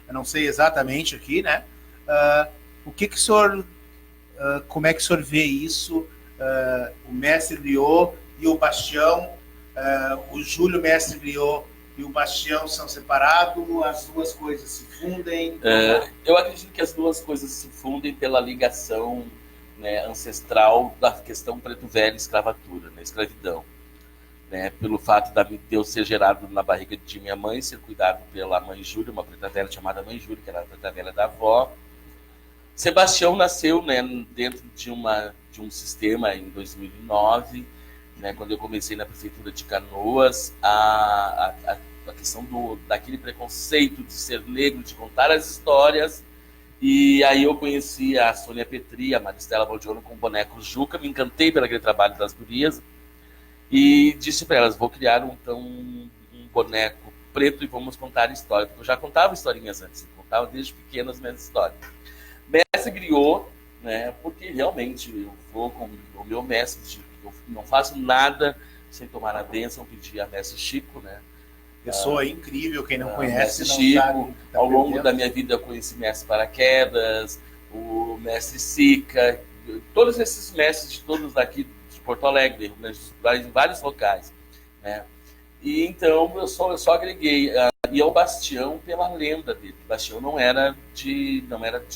eu não sei exatamente aqui, né? O que o senhor, como é que o senhor vê isso? O mestre griot e o Bastião, o Júlio mestre griot e o Bastião são separados, as duas coisas se fundem? Eu acredito que as duas coisas se fundem pela ligação, né, ancestral da questão preto velho e escravatura, né, escravidão. Né, pelo fato de eu ser gerado na barriga de minha mãe, ser cuidado pela mãe Júlia, uma preta velha chamada mãe Júlia, que era a preta velha da avó. Sebastião nasceu, né, dentro de um sistema em 2009, né, quando eu comecei na prefeitura de Canoas, a questão daquele preconceito de ser negro, de contar as histórias. E aí eu conheci a Sônia Petri, a Maristela Valdiano com o boneco Juca, me encantei pelo aquele trabalho das gurias e disse para elas: vou criar então um boneco preto e vamos contar história, porque eu já contava historinhas antes, eu contava desde pequenas minhas histórias. Mestre griot, né, porque realmente eu vou com o meu mestre, eu não faço nada sem tomar a bênção, pedir a mestre Chico, né? Pessoa incrível, quem não conhece, não Chico, sabe. ao longo da minha vida eu conheci mestre Paraquedas, o mestre Sica, todos esses mestres de todos daqui de Porto Alegre, em vários locais, né? E então eu só agreguei. E é o Bastião pela lenda dele. O Bastião não era de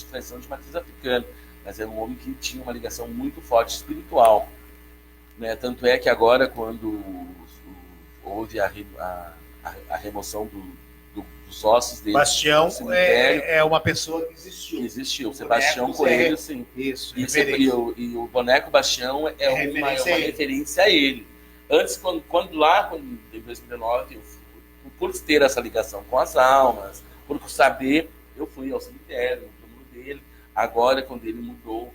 tradição de matriz africana, mas era um homem que tinha uma ligação muito forte espiritual, né? Tanto é que agora, quando houve a remoção dos ossos dele. Bastião é uma pessoa que existiu. Existiu. O Sebastião Coelho, sim. Isso. E o boneco Bastião é uma referência a ele. Antes, quando em 2019, por ter essa ligação com as almas, por saber, eu fui ao cemitério, no túmulo dele. Agora, quando ele mudou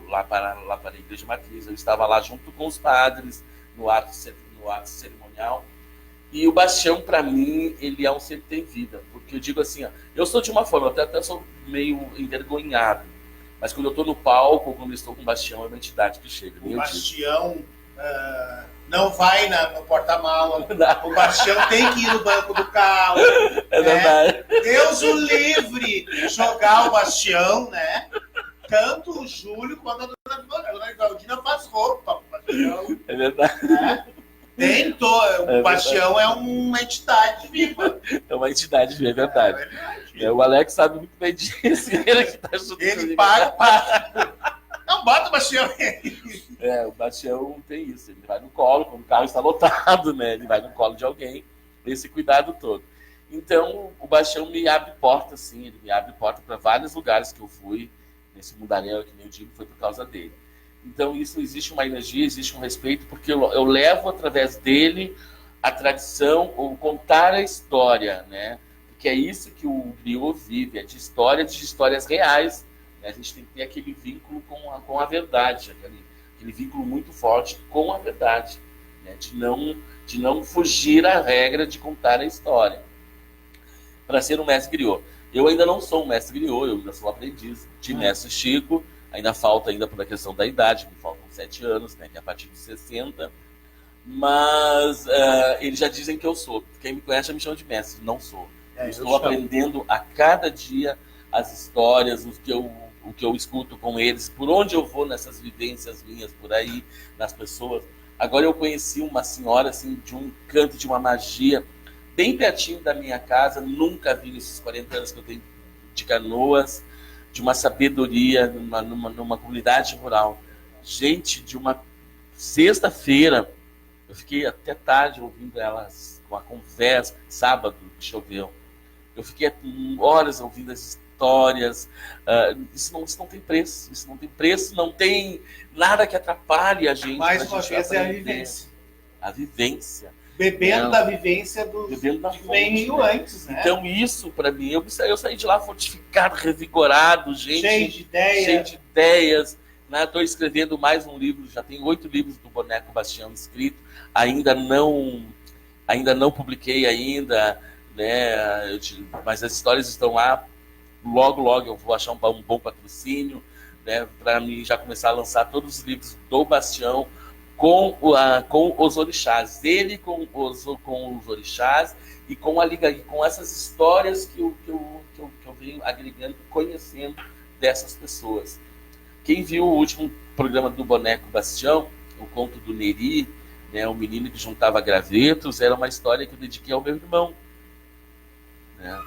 lá para a Igreja Matriz, eu estava lá junto com os padres, no ato cerimonial. E o Bastião, para mim, ele é um ser que tem vida. Porque eu digo assim, eu sou de uma forma, eu até sou meio envergonhado. Mas quando eu estou no palco, ou quando eu estou com o Bastião, é uma entidade que chega. O Bastião não vai no porta-mala. O Bastião tem que ir no banco do carro. É verdade. Deus o livre jogar o Bastião, né? Tanto o Júlio quanto a dona Claudina faz roupa pro Bastião. É verdade. Né? O Bastião é uma entidade viva. É uma entidade viva, é verdade. O Alex sabe muito bem disso. Ele que tá ajudando. Ele paga. Não, bota o Bastião aí. O Bastião tem isso. Ele vai no colo, quando o carro está lotado, né? Ele vai no colo de alguém. Esse cuidado todo. Então, o Bastião me abre porta, sim. Ele me abre porta para vários lugares que eu fui. Nesse mundaréu, que nem eu digo, foi por causa dele. Então, isso existe uma energia, existe um respeito, porque eu levo através dele a tradição, ou contar a história, né? Porque é isso que o griot vive, é de histórias reais, né? A gente tem que ter aquele vínculo com a verdade, aquele vínculo muito forte com a verdade, né? De não fugir à regra de contar a história. Para ser um mestre griot. Eu ainda não sou um mestre griot, eu ainda sou aprendiz de mestre Chico, ainda falta por a questão da idade, me faltam 7 anos, né, que é a partir de 60, mas eles já dizem que eu sou. Quem me conhece já me chama de mestre, não sou. Eu estou aprendendo a cada dia as histórias, o que eu escuto com eles, por onde eu vou nessas vivências minhas por aí, nas pessoas. Agora eu conheci uma senhora assim, de um canto de uma magia, bem pertinho da minha casa, nunca vi nesses 40 anos que eu tenho de Canoas, de uma sabedoria numa comunidade rural. Gente, de uma sexta-feira, eu fiquei até tarde ouvindo elas com a conversa, sábado, que choveu. Eu fiquei horas ouvindo as histórias. Isso não tem preço, não tem nada que atrapalhe a gente. Mais uma vez é a vivência. A vivência. Bebendo da vivência do que veio antes, né? Então isso, para mim, eu saí de lá fortificado, revigorado, cheio de ideias. Estou escrevendo mais um livro, já tem 8 livros do Boneco Bastião escrito, ainda não publiquei ainda, né? Mas as histórias estão lá. Logo eu vou achar um bom patrocínio, né? Para mim já começar a lançar todos os livros do Bastião, com os orixás, ele com os orixás e com essas histórias que eu venho agregando, conhecendo dessas pessoas. Quem viu o último programa do Boneco Bastião, o conto do Neri, né, o menino que juntava gravetos, era uma história que eu dediquei ao meu irmão, né?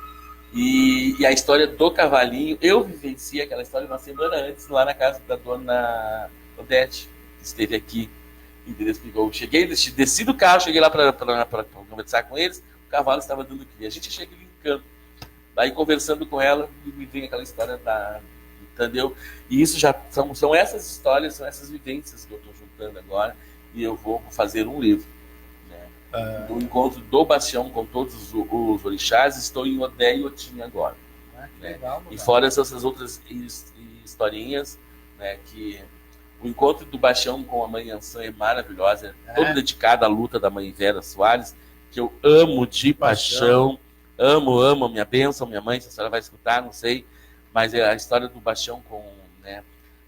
E a história do cavalinho, eu vivenciei aquela história uma semana antes, lá na casa da dona Odete, que esteve aqui. Eu cheguei, desci do carro, cheguei lá para conversar com eles, o cavalo estava dando cria. A gente chega ali em campo, daí conversando com ela, me vem aquela história entendeu? E isso já são essas histórias, são essas vivências que eu estou juntando agora, e eu vou fazer um livro, né? Do encontro do Bastião com todos os orixás. Estou em Odé e Otim agora, né? Legal, e fora essas outras historinhas, né, que o encontro do Bastião com a mãe Ançã é maravilhosa, todo dedicado à luta da mãe Vera Soares, que eu amo de paixão, amo a minha bênção, minha mãe, se a senhora vai escutar, não sei, mas a história do Bastião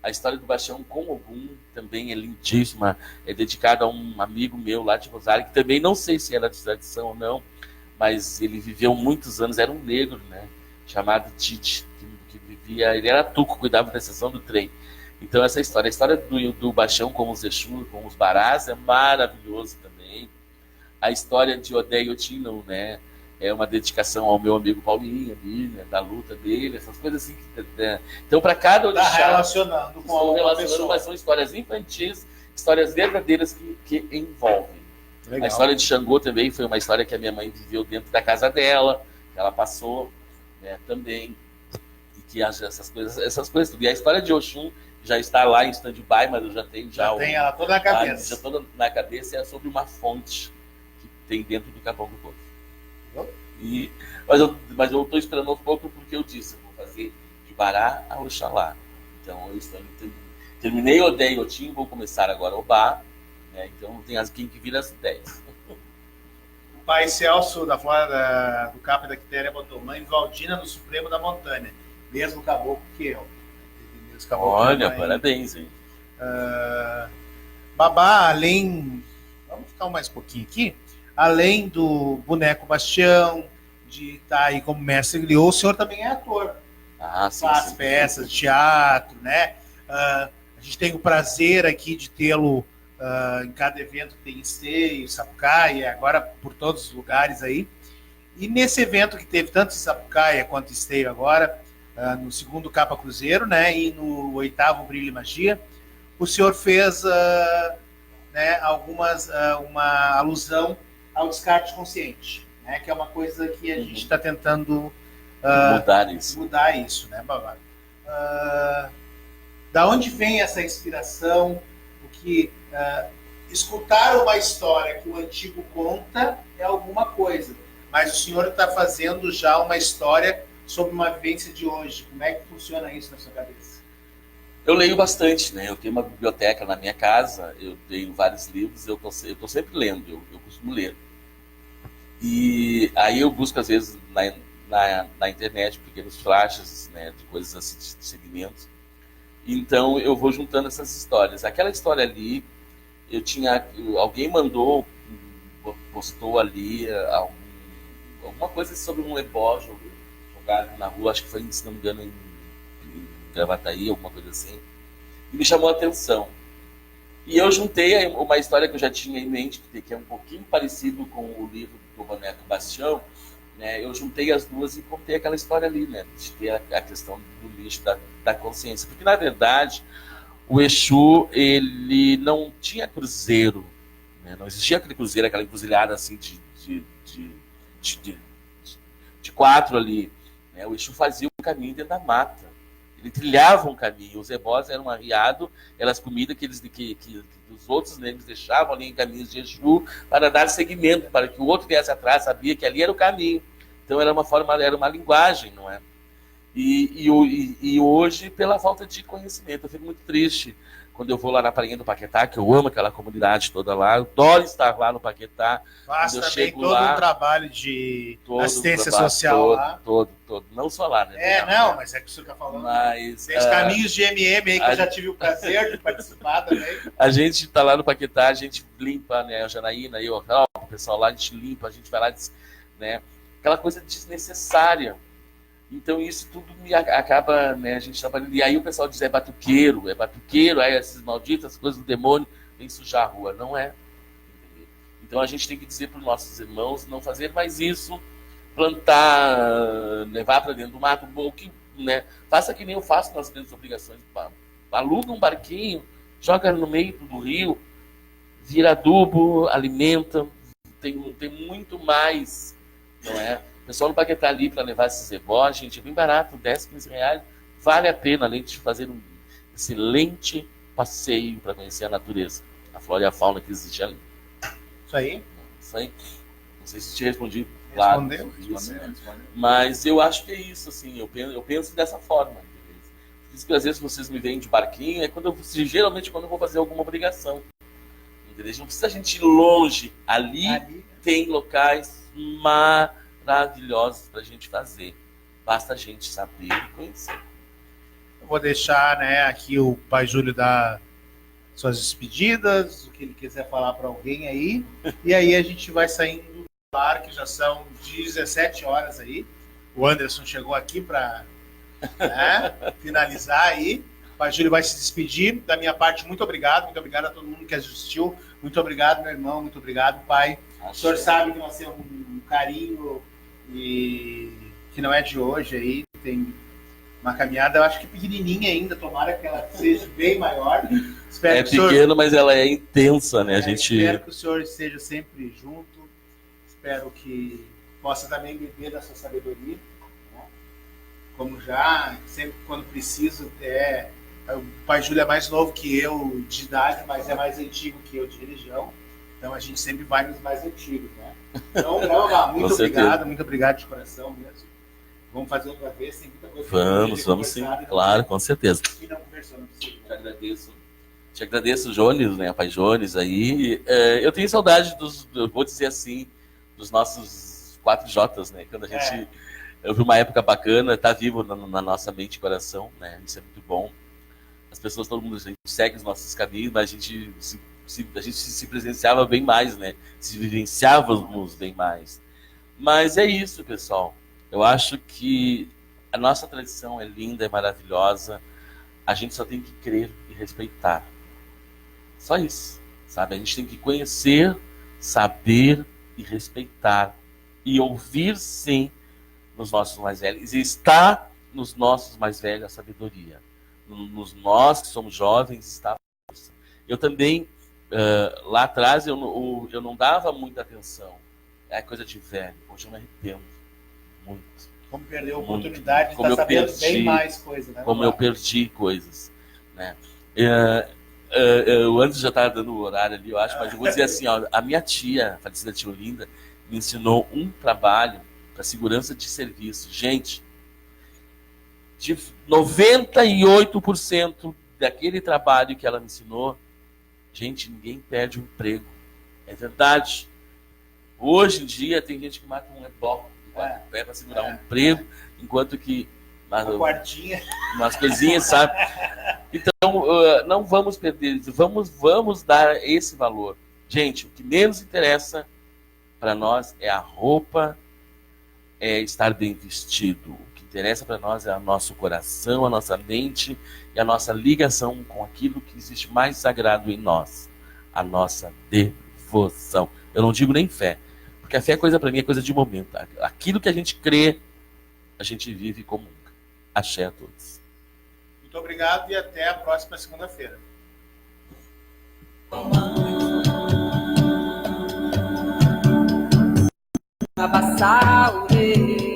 a história do Bastião com Ogum também é lindíssima, é dedicada a um amigo meu lá de Rosário, que também não sei se era de tradição ou não, mas ele viveu muitos anos, era um negro, né, chamado Tite, que vivia, ele era tuco, cuidava da estação do trem. Então a história do Bastião com os Exu, com os Barás, é maravilhoso também. A história de Odé e Otim, né, é uma dedicação ao meu amigo Paulinho, ali, né, da luta dele, essas coisas assim. Né. Então, para cada orixá, relacionando com alguma pessoa. Mas são histórias infantis, histórias verdadeiras que envolvem. Legal. A história de Xangô também foi uma história que a minha mãe viveu dentro da casa dela, que ela passou, né, também. E que essas coisas tudo. E a história de Oxum já está lá em stand-by, mas eu já tenho tem ela toda na cabeça. Já toda na cabeça, é sobre uma fonte que tem dentro do Capão do Poço. Mas eu estou esperando aos poucos, porque eu disse, eu vou fazer de Bará a Oxalá. Então eu terminei Odé e Otim, vou começar agora o Bá, né? Então tem quem que vira as ideias. O pai Celso da Flora do Capa da Quitéria botou mãe Valdina no Supremo da Montanha, mesmo caboclo que eu. Olha, parabéns, hein? Babá, além... Vamos ficar mais um pouquinho aqui. Além do Boneco Bastião, de estar aí como mestre griot, o senhor também é ator. Faz peças de teatro, né? A gente tem o prazer aqui de tê-lo em cada evento que tem Esteio, Sapucaia, agora por todos os lugares aí. E nesse evento que teve tanto em Sapucaia quanto Esteio agora, no segundo Capa Cruzeiro, né, e no 8º Brilho e Magia, o senhor fez né, uma alusão ao descarte consciente, né, que é uma coisa que a gente está tentando mudar isso, né, Babá? Da onde vem essa inspiração? Porque escutar uma história que o antigo conta é alguma coisa, mas o senhor está fazendo já uma história sobre uma vivência de hoje. Como é que funciona isso na sua cabeça? Eu leio bastante, né? Eu tenho uma biblioteca na minha casa, eu tenho vários livros, eu tô sempre lendo, eu costumo ler. E aí eu busco, às vezes, na internet, pequenos flashes, né, de coisas assim, de segmentos. Então eu vou juntando essas histórias. Aquela história ali, alguém mandou, postou ali alguma coisa sobre um ebó jogado na rua, acho que foi, se não me engano, em Gravataí, alguma coisa assim, e me chamou a atenção. E eu juntei uma história que eu já tinha em mente, que é um pouquinho parecido com o livro do Roberto Bastião, né? Eu juntei as duas e contei aquela história ali, né? De ter a questão do lixo da consciência. Porque, na verdade, o Exu, ele não tinha cruzeiro, né? Não existia aquele cruzeiro, aquela encruzilhada assim de quatro ali, né? O Exu fazia o caminho dentro da mata. Ele trilhava um caminho. Os ebós eram arriados, eram as comidas que os outros negros deixavam ali em caminhos de Exu para dar seguimento, para que o outro viesse atrás, sabia que ali era o caminho. Então era uma linguagem, não é? E hoje, pela falta de conhecimento, eu fico muito triste quando eu vou lá na Prainha do Paquetá, que eu amo aquela comunidade toda lá, eu adoro estar lá no Paquetá. Faz eu também chego todo lá, um trabalho de assistência trabalho, social lá. Todo. Não só lá, né? Mas é que o senhor está falando. Mas, tem os caminhos de MM aí que eu já tive o prazer de participar também. A gente está lá no Paquetá, a gente limpa, né? A Janaína, o pessoal lá, a gente limpa, a gente vai lá, né? Aquela coisa desnecessária. Então isso tudo me acaba, né, a gente trabalhando. E aí o pessoal diz, é batuqueiro, aí essas malditas coisas do demônio, vem sujar a rua. Não é. Então a gente tem que dizer para os nossos irmãos não fazer mais isso, plantar, levar para dentro do mato, né? Faça que nem eu faço nas grandes obrigações. Aluga um barquinho, joga no meio do rio, vira adubo, alimenta, tem muito mais, não é? O pessoal no Paquetá ali para levar esses ebós, gente, é bem barato, 10, 15 reais, vale a pena, além de fazer um excelente passeio para conhecer a natureza, a flora e a fauna que existe ali. Isso aí. Não sei se te respondi, claro. Respondeu. Mas eu acho que é isso, assim, eu penso dessa forma. Por isso que às vezes vocês me veem de barquinho, geralmente quando eu vou fazer alguma obrigação. Entendeu? Não precisa a gente ir longe. Ali tem locais maravilhosos para a gente fazer. Basta a gente saber e conhecer. Eu vou deixar, né, aqui o Pai Júlio dar suas despedidas, o que ele quiser falar para alguém aí. E aí a gente vai saindo do bar, que já são 17 horas aí. O Anderson chegou aqui para finalizar aí. O Pai Júlio vai se despedir. Da minha parte, muito obrigado a todo mundo que assistiu. Muito obrigado, meu irmão. Muito obrigado, pai. O senhor sabe que nós temos um carinho e que não é de hoje aí. Tem uma caminhada, eu acho que pequenininha ainda. Tomara que ela seja bem maior. Espero que pequeno, senhor... mas ela é intensa, né? Espero que o senhor esteja sempre junto. Espero que possa também beber da sua sabedoria. Né? Como já, sempre quando preciso, o Pai Júlio é mais novo que eu de idade, mas é mais antigo que eu de religião. Então a gente sempre vai nos mais antigos, né? Então, muito obrigado de coração mesmo. Vamos fazer outra vez, tem muita coisa. Vamos sim, claro, com certeza. E não conversou, não precisa. Te agradeço, Jones, né, Pai Jones aí. Eu tenho saudade vou dizer assim, dos nossos 4Js, né? Quando a gente... Eu vi uma época bacana, tá vivo na nossa mente e coração, né? Isso é muito bom. As pessoas, todo mundo, a gente segue os nossos caminhos, mas a gente se presenciava bem mais, né? Se vivenciávamos bem mais. Mas é isso, pessoal. Eu acho que a nossa tradição é linda, é maravilhosa. A gente só tem que crer e respeitar. Só isso, sabe? A gente tem que conhecer, saber e respeitar. E ouvir, sim, nos nossos mais velhos. E está nos nossos mais velhos a sabedoria. Nos nós que somos jovens está a força. Eu também, lá atrás, eu não dava muita atenção. É coisa de velho. Hoje eu me arrependo muito. Como perdeu a oportunidade de estar sabendo bem mais coisas. Né? Como eu perdi coisas. né? Eu antes já estava dando o horário ali, eu acho, mas eu vou dizer assim, ó, a minha tia, a falecida tia Olinda, me ensinou um trabalho para segurança de serviço. Gente, de 98% daquele trabalho que ela me ensinou, gente, ninguém perde o emprego. É verdade. Hoje em dia tem gente que mata um bloco de pé para segurar um emprego, enquanto que umas coisinhas, sabe? Então, não vamos perder, vamos dar esse valor. Gente, o que menos interessa para nós é a roupa, é estar bem vestido. O que interessa para nós é o nosso coração, a nossa mente e a nossa ligação com aquilo que existe mais sagrado em nós, a nossa devoção. Eu não digo nem fé, porque a fé para mim é coisa de momento. Aquilo que a gente crê, a gente vive como nunca. Axé a todos. Muito obrigado e até a próxima segunda-feira. Baba Saure.